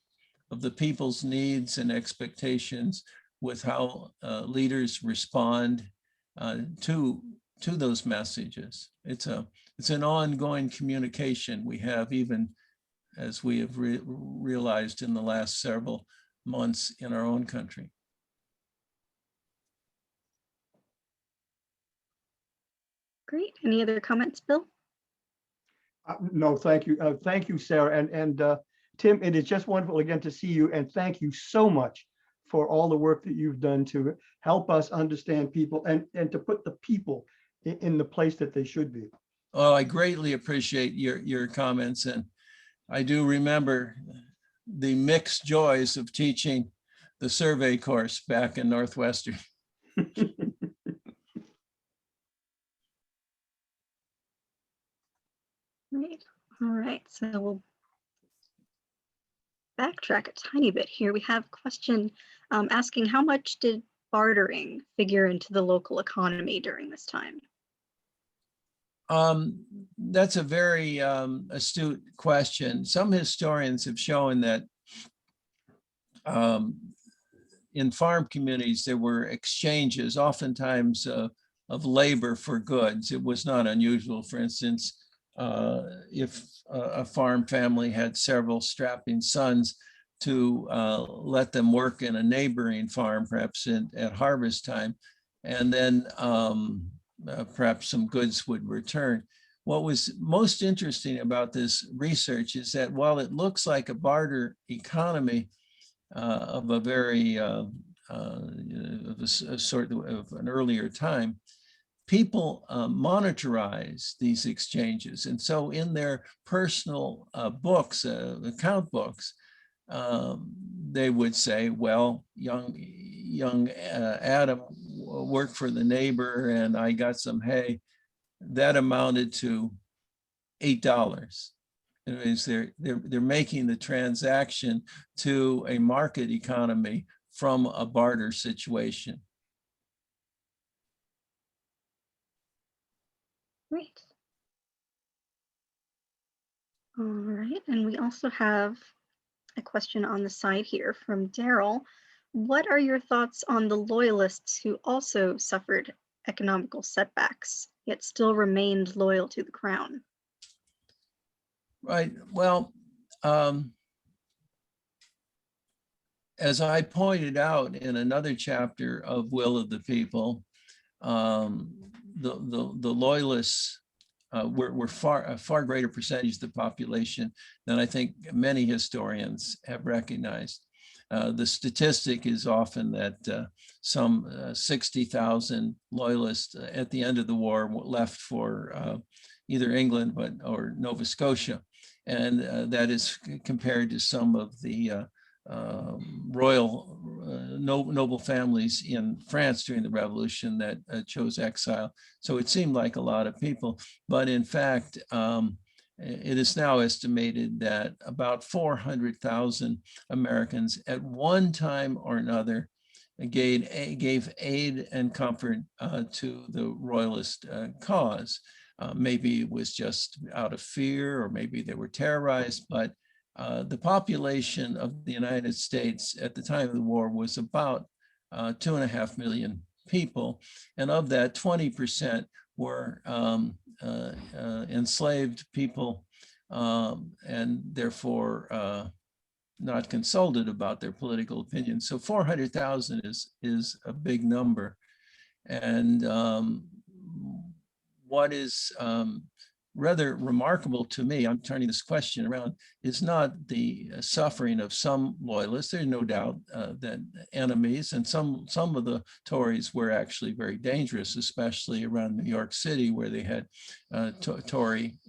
of the people's needs and expectations with how leaders respond to those messages. It's an ongoing communication we have, even as we have realized in the last several months in our own country. Great. Any other comments, Bill? No, thank you. Thank you, Sarah. And Tim, it is just wonderful again to see you. And thank you so much for all the work that you've done to help us understand people and to put the people in the place that they should be. Oh, I greatly appreciate your comments. And I do remember the mixed joys of teaching the survey course back in Northwestern. Great. All right. So we'll backtrack a tiny bit here. We have a question asking, how much did bartering figure into the local economy during this time? That's a very astute question. Some historians have shown that in farm communities, there were exchanges, oftentimes of labor for goods. It was not unusual, for instance, if a farm family had several strapping sons, to let them work in a neighboring farm, perhaps at harvest time, and then perhaps some goods would return. What was most interesting about this research is that while it looks like a barter economy of a very of a sort of an earlier time, people monetarize these exchanges. And so in their personal books, account books, they would say, well, young Adam worked for the neighbor and I got some hay. That amounted to $8. It means they're making the transaction to a market economy from a barter situation. Great. All right, and we also have a question on the side here from Daryl. What are your thoughts on the loyalists who also suffered economical setbacks, yet still remained loyal to the crown? Right, well, as I pointed out in another chapter of Will of the People, the loyalists were a far greater percentage of the population than I think many historians have recognized. The statistic is often that some 60,000 loyalists at the end of the war left for either England or Nova Scotia. And that is compared to some of the royal noble families in France during the revolution that chose exile. So it seemed like a lot of people, but in fact, it is now estimated that about 400,000 Americans at one time or another gave aid and comfort to the royalist cause. Maybe it was just out of fear, or maybe they were terrorized, but the population of the United States at the time of the war was about 2.5 million people. And of that, 20% were enslaved people, and therefore not consulted about their political opinions. So 400,000 is a big number. And what is rather remarkable to me, I'm turning this question around, is not the suffering of some loyalists. There's no doubt that enemies, and some of the Tories were actually very dangerous, especially around New York City, where they had Tory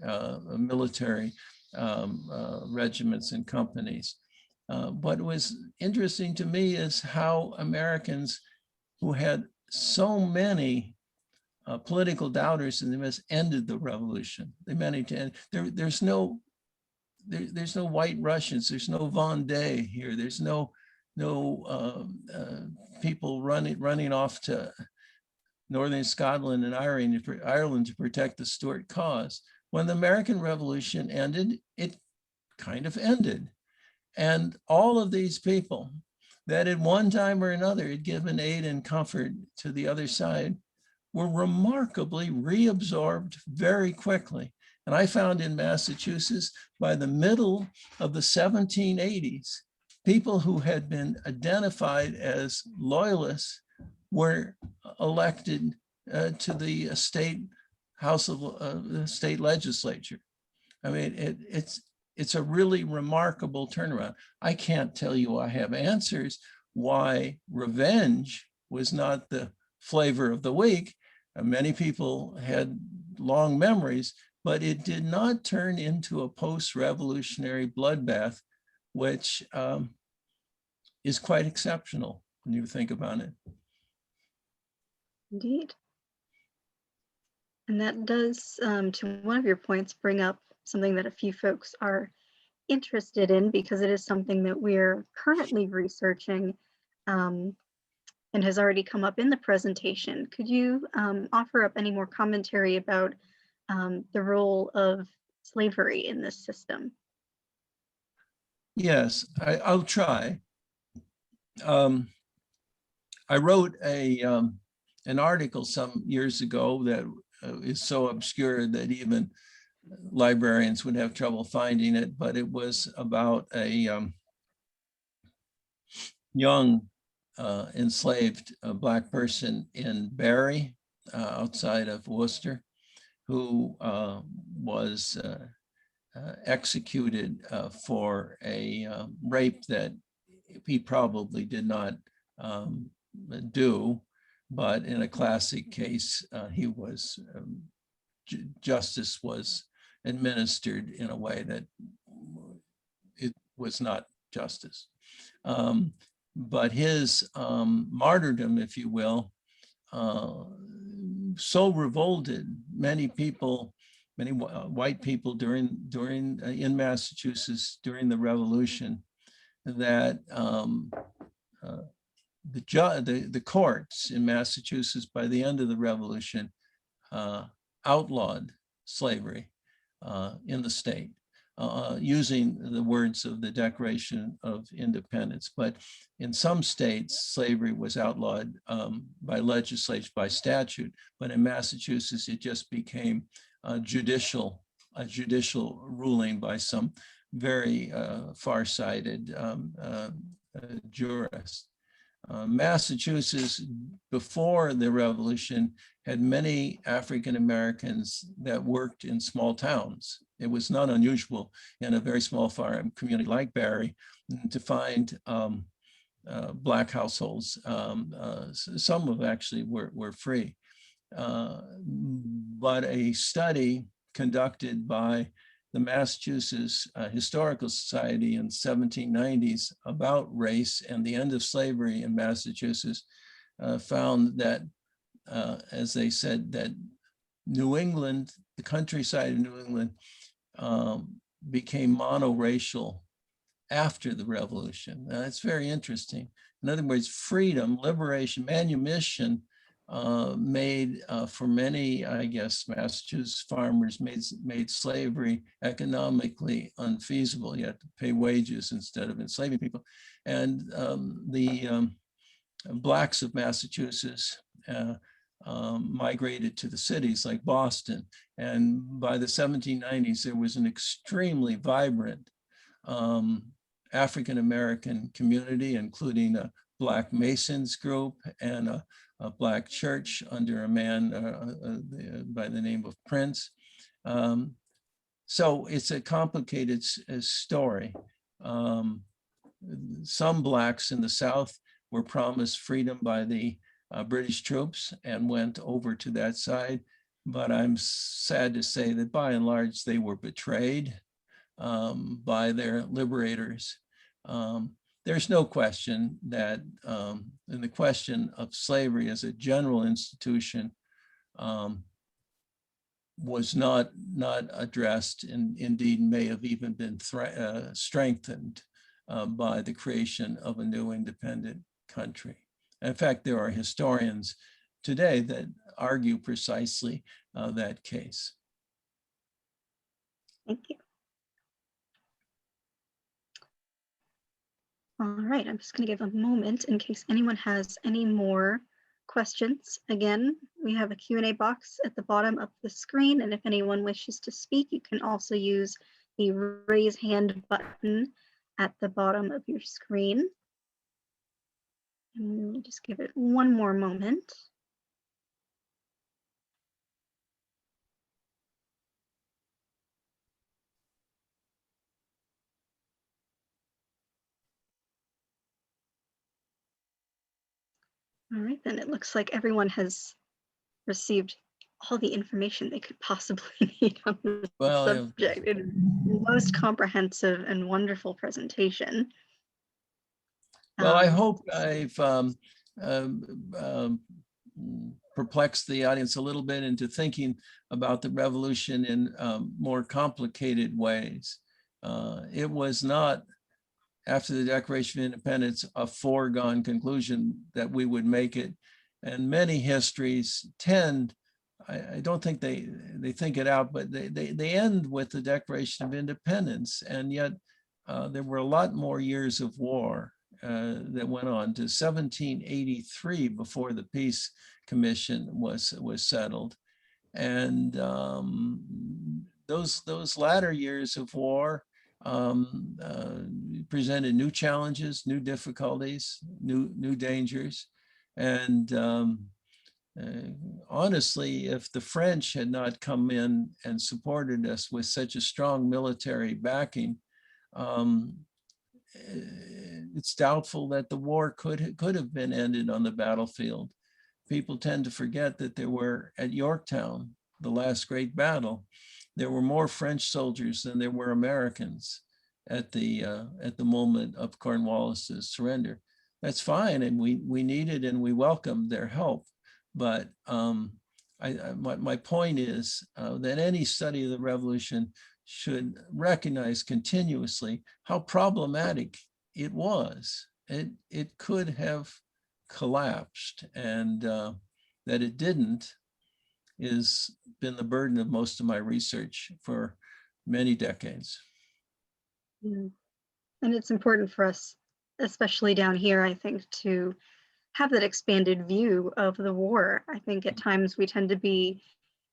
military regiments and companies. What was interesting to me is how Americans who had so many political doubters in the Midst ended the revolution. They managed to end. There's no White Russians. There's no Vendée here. There's no people running off to northern Scotland and Ireland to protect the Stuart cause. When the American Revolution ended, it kind of ended, and all of these people that at one time or another had given aid and comfort to the other side were remarkably reabsorbed very quickly. And I found in Massachusetts, by the middle of the 1780s, people who had been identified as loyalists were elected to the state house of the state legislature. I mean, it's a really remarkable turnaround. I can't tell you I have answers why revenge was not the flavor of the week. Many people had long memories, but it did not turn into a post-revolutionary bloodbath, which is quite exceptional when you think about it. Indeed. And that does, to one of your points, bring up something that a few folks are interested in, because it is something that we're currently researching and has already come up in the presentation. Could you offer up any more commentary about the role of slavery in this system? Yes, I'll try. I wrote an article some years ago that is so obscure that even librarians would have trouble finding it, but it was about a young enslaved Black person in Barry, outside of Worcester, who was executed for a rape that he probably did not do, but in a classic case, he was justice was administered in a way that it was not justice. But his martyrdom, if you will, so revolted many people, many white people in Massachusetts during the Revolution, that the courts in Massachusetts by the end of the Revolution outlawed slavery in the state, using the words of the Declaration of Independence. But in some states, slavery was outlawed by legislation, by statute. But in Massachusetts, it just became a judicial ruling by some very far-sighted jurists. Massachusetts, before the Revolution, had many African Americans that worked in small towns It was not unusual in a very small farm community like Barrie to find Black households. Some of actually were free. But a study conducted by the Massachusetts Historical Society in 1790s about race and the end of slavery in Massachusetts found that, as they said, that New England, the countryside of New England, became monoracial after the Revolution. That's very interesting. In other words, freedom, liberation, manumission made for many, I guess, Massachusetts farmers made slavery economically unfeasible. You had to pay wages instead of enslaving people. And the Blacks of Massachusetts migrated to the cities like Boston. And by the 1790s, there was an extremely vibrant African-American community, including a Black Masons group and a Black church under a man by the name of Prince. So it's a complicated story. Some Blacks in the South were promised freedom by the British troops and went over to that side. But I'm sad to say that by and large, they were betrayed by their liberators. There's no question that in the question of slavery as a general institution was not addressed, and indeed may have even been strengthened by the creation of a new independent country. In fact, there are historians today that argue precisely that case. Thank you. All right, I'm just going to give a moment in case anyone has any more questions. Again, we have a Q&A box at the bottom of the screen, and if anyone wishes to speak, you can also use the raise hand button at the bottom of your screen. And we'll just give it one more moment. All right, then it looks like everyone has received all the information they could possibly need on the subject. It is the most comprehensive and wonderful presentation. Well, I hope I've perplexed the audience a little bit into thinking about the revolution in more complicated ways. It was not, after the Declaration of Independence, a foregone conclusion that we would make it. And many histories tend, I don't think they think it out, but they end with the Declaration of Independence. And yet there were a lot more years of war that went on to 1783 before the Peace Commission was settled. And those latter years of war presented new challenges, new difficulties, new dangers. And honestly, if the French had not come in and supported us with such a strong military backing, it's doubtful that the war could have been ended on the battlefield. People tend to forget that there were, at Yorktown, the last great battle, there were more French soldiers than there were Americans at the moment of Cornwallis's surrender. That's fine, and we needed and we welcomed their help. But my point is that any study of the revolution should recognize continuously how problematic it was. It could have collapsed, and that it didn't has been the burden of most of my research for many decades. And it's important for us, especially down here, I think, to have that expanded view of the war. I think at times we tend to be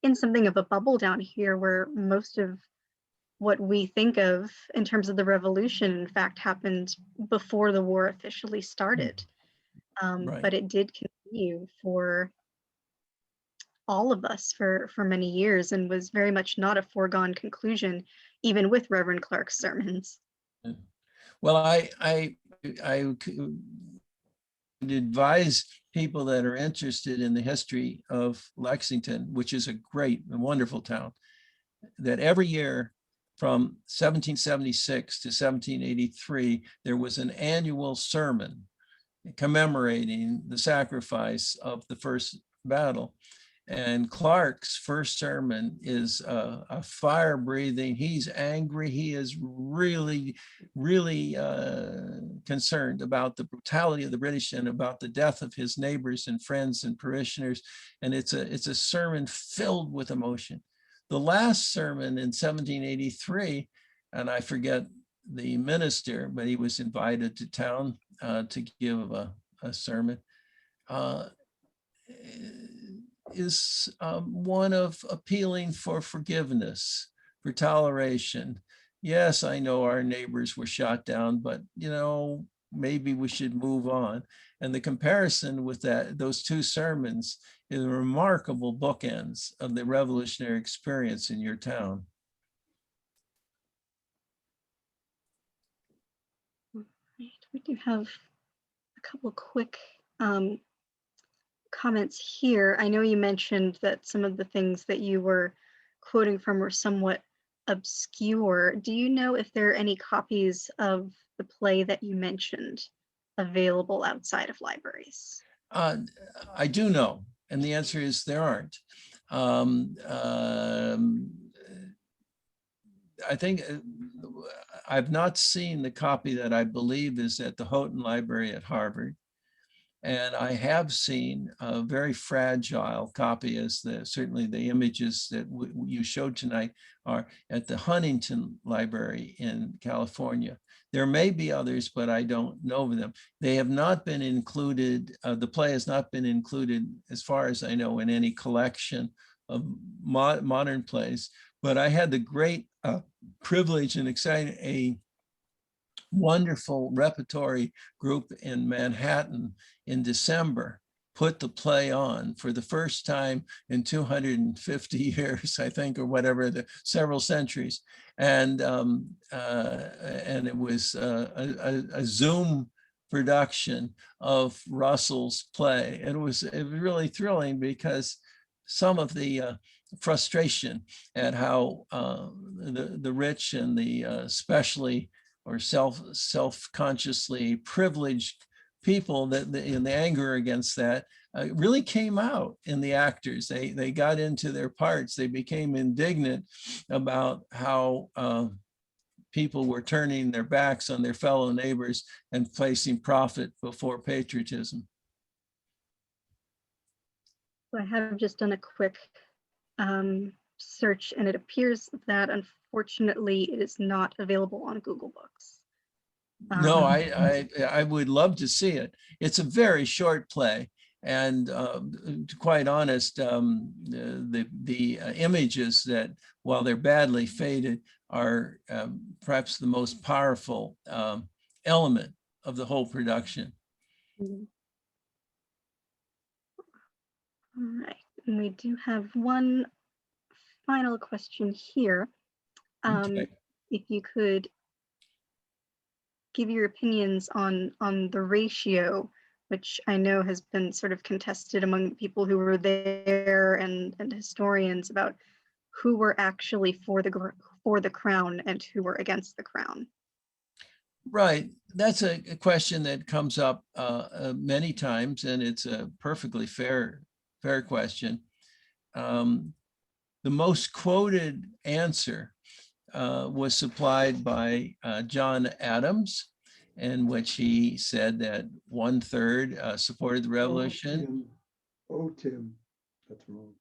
in something of a bubble down here where most of what we think of in terms of the revolution, in fact, happened before the war officially started. Right. But it did continue for all of us for many years and was very much not a foregone conclusion, even with Reverend Clarke's sermons. Well, I would advise people that are interested in the history of Lexington, which is a great and wonderful town, that every year from 1776 to 1783, there was an annual sermon commemorating the sacrifice of the first battle. And Clarke's first sermon is a fire breathing. He's angry. He is really, really concerned about the brutality of the British and about the death of his neighbors and friends and parishioners. And it's a sermon filled with emotion. The last sermon in 1783, and I forget the minister, but he was invited to town to give a sermon, is one of appealing for forgiveness, for toleration. Yes, I know our neighbors were shot down, but maybe we should move on. And the comparison with those two sermons is remarkable bookends of the revolutionary experience in your town. We do have a couple quick comments here. I know you mentioned that some of the things that you were quoting from were somewhat obscure. Do you know if there are any copies of the play that you mentioned available outside of libraries? I do know, and the answer is there aren't. I think I've not seen the copy that I believe is at the Houghton Library at Harvard. And I have seen a very fragile copy, as certainly the images that you showed tonight are at the Huntington Library in California. There may be others, but I don't know of them. They have not been included, the play has not been included, as far as I know, in any collection of modern plays. But I had the great privilege and exciting, a wonderful repertory group in Manhattan in December put the play on for the first time in 250 years, I think, or whatever, several centuries. And it was a Zoom production of Russell's play. It was really thrilling because some of the frustration at how the rich and the especially or self-consciously privileged people, that in the anger against that really came out in the actors. They got into their parts. They became indignant about how people were turning their backs on their fellow neighbors and placing profit before patriotism. I have just done a quick search, and it appears that unfortunately it is not available on Google Books. No, I would love to see it. It's a very short play, and to quite honest, the images that, while they're badly faded, are perhaps the most powerful element of the whole production. All right, and we do have one final question here. Okay. If you could give your opinions on the ratio, which I know has been sort of contested among the people who were there and historians, about who were actually for the crown and who were against the crown. Right. That's a question that comes up many times, and it's a perfectly fair question. The most quoted answer was supplied by John Adams, in which he said that 1/3 supported the revolution. Tim, that's wrong.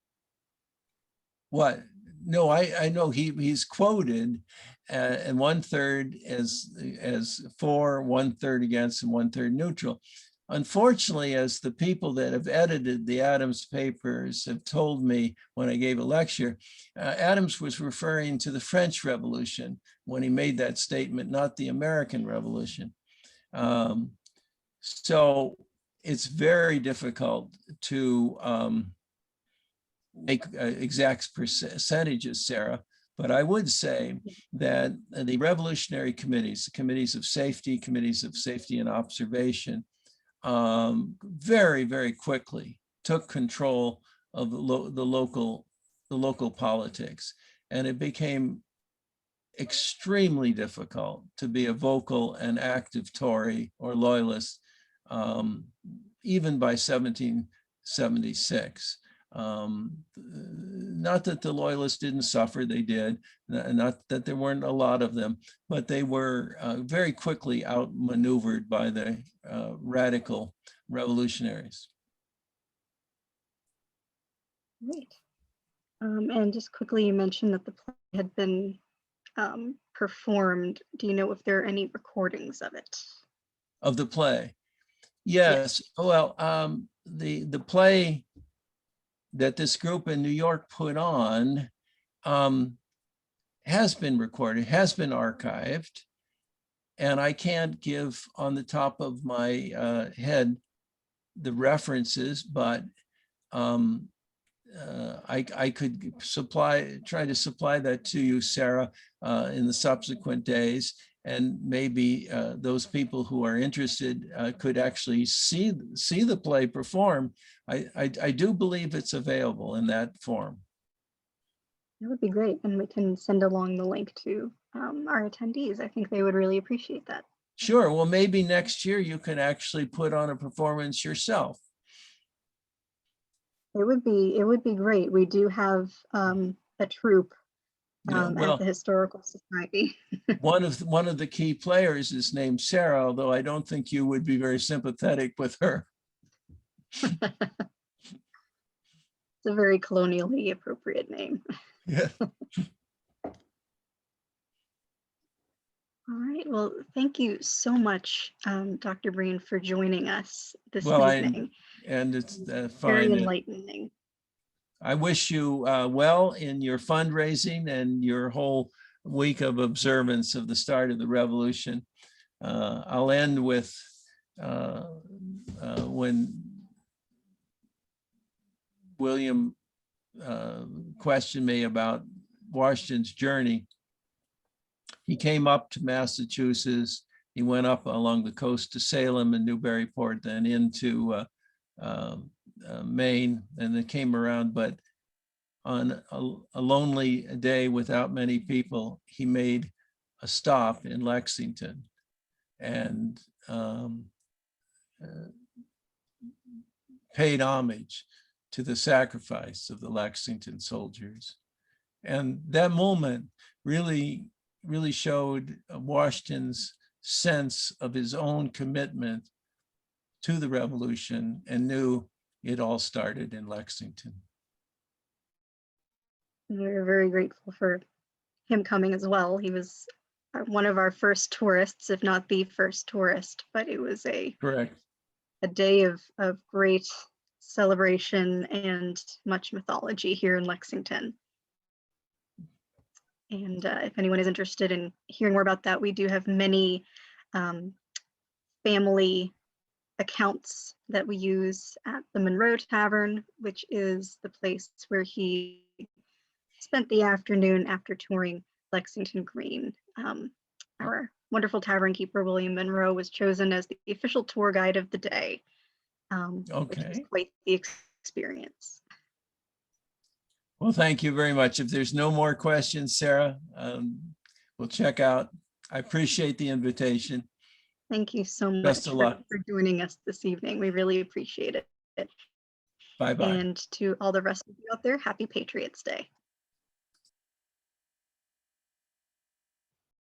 What? No, I know he's quoted, and 1/3 as for, 1/3 against, and 1/3 neutral. Unfortunately, as the people that have edited the Adams papers have told me when I gave a lecture, Adams was referring to the French Revolution when he made that statement, not the American Revolution. So it's very difficult to make exact percentages, Sarah, but I would say that the revolutionary committees, the committees of safety and observation, very, very quickly took control of the local politics. And it became extremely difficult to be a vocal and active Tory or loyalist, even by 1776. Not that the loyalists didn't suffer, they did, not that there weren't a lot of them, but they were very quickly outmaneuvered by the radical revolutionaries. Great. And just quickly, you mentioned that the play had been performed. Do you know if there are any recordings of it? Of the play? Yes. Well, the play that this group in New York put on has been recorded, has been archived, and I can't give on the top of my head the references, but I could try to supply that to you, Sarah, in the subsequent days, and maybe those people who are interested could actually see the play perform. I do believe it's available in that form. That would be great, and we can send along the link to our attendees. I think they would really appreciate that. Sure. Well, maybe next year you can actually put on a performance yourself. It would be great. We do have a troupe Yeah, at the Historical Society. one of the key players is named Sarah, although I don't think you would be very sympathetic with her. It's a very colonially appropriate name. Yeah. All right. Well, thank you so much, Dr. Breen, for joining us this evening. And it's Very fine. enlightening. I wish you well in your fundraising and your whole week of observance of the start of the revolution. I'll end with when William questioned me about Washington's journey. He came up to Massachusetts. He went up along the coast to Salem and Newburyport, then into Maine, and then came around. But on a lonely day without many people, he made a stop in Lexington and paid homage to the sacrifice of the Lexington soldiers. And that moment really showed Washington's sense of his own commitment to the revolution and knew it all started in Lexington. We're very grateful for him coming as well. He was one of our first tourists, if not the first tourist, but it was Correct. A day of great celebration and much mythology here in Lexington. And if anyone is interested in hearing more about that, we do have many family accounts that we use at the Monroe Tavern, which is the place where he spent the afternoon after touring Lexington Green. Our wonderful tavern keeper, William Monroe, was chosen as the official tour guide of the day, which was quite the experience. Well, thank you very much. If there's no more questions, Sarah, we'll check out. I appreciate the invitation. Thank you so much Best of luck for joining us this evening. We really appreciate it. Bye-bye. And to all the rest of you out there, happy Patriots Day.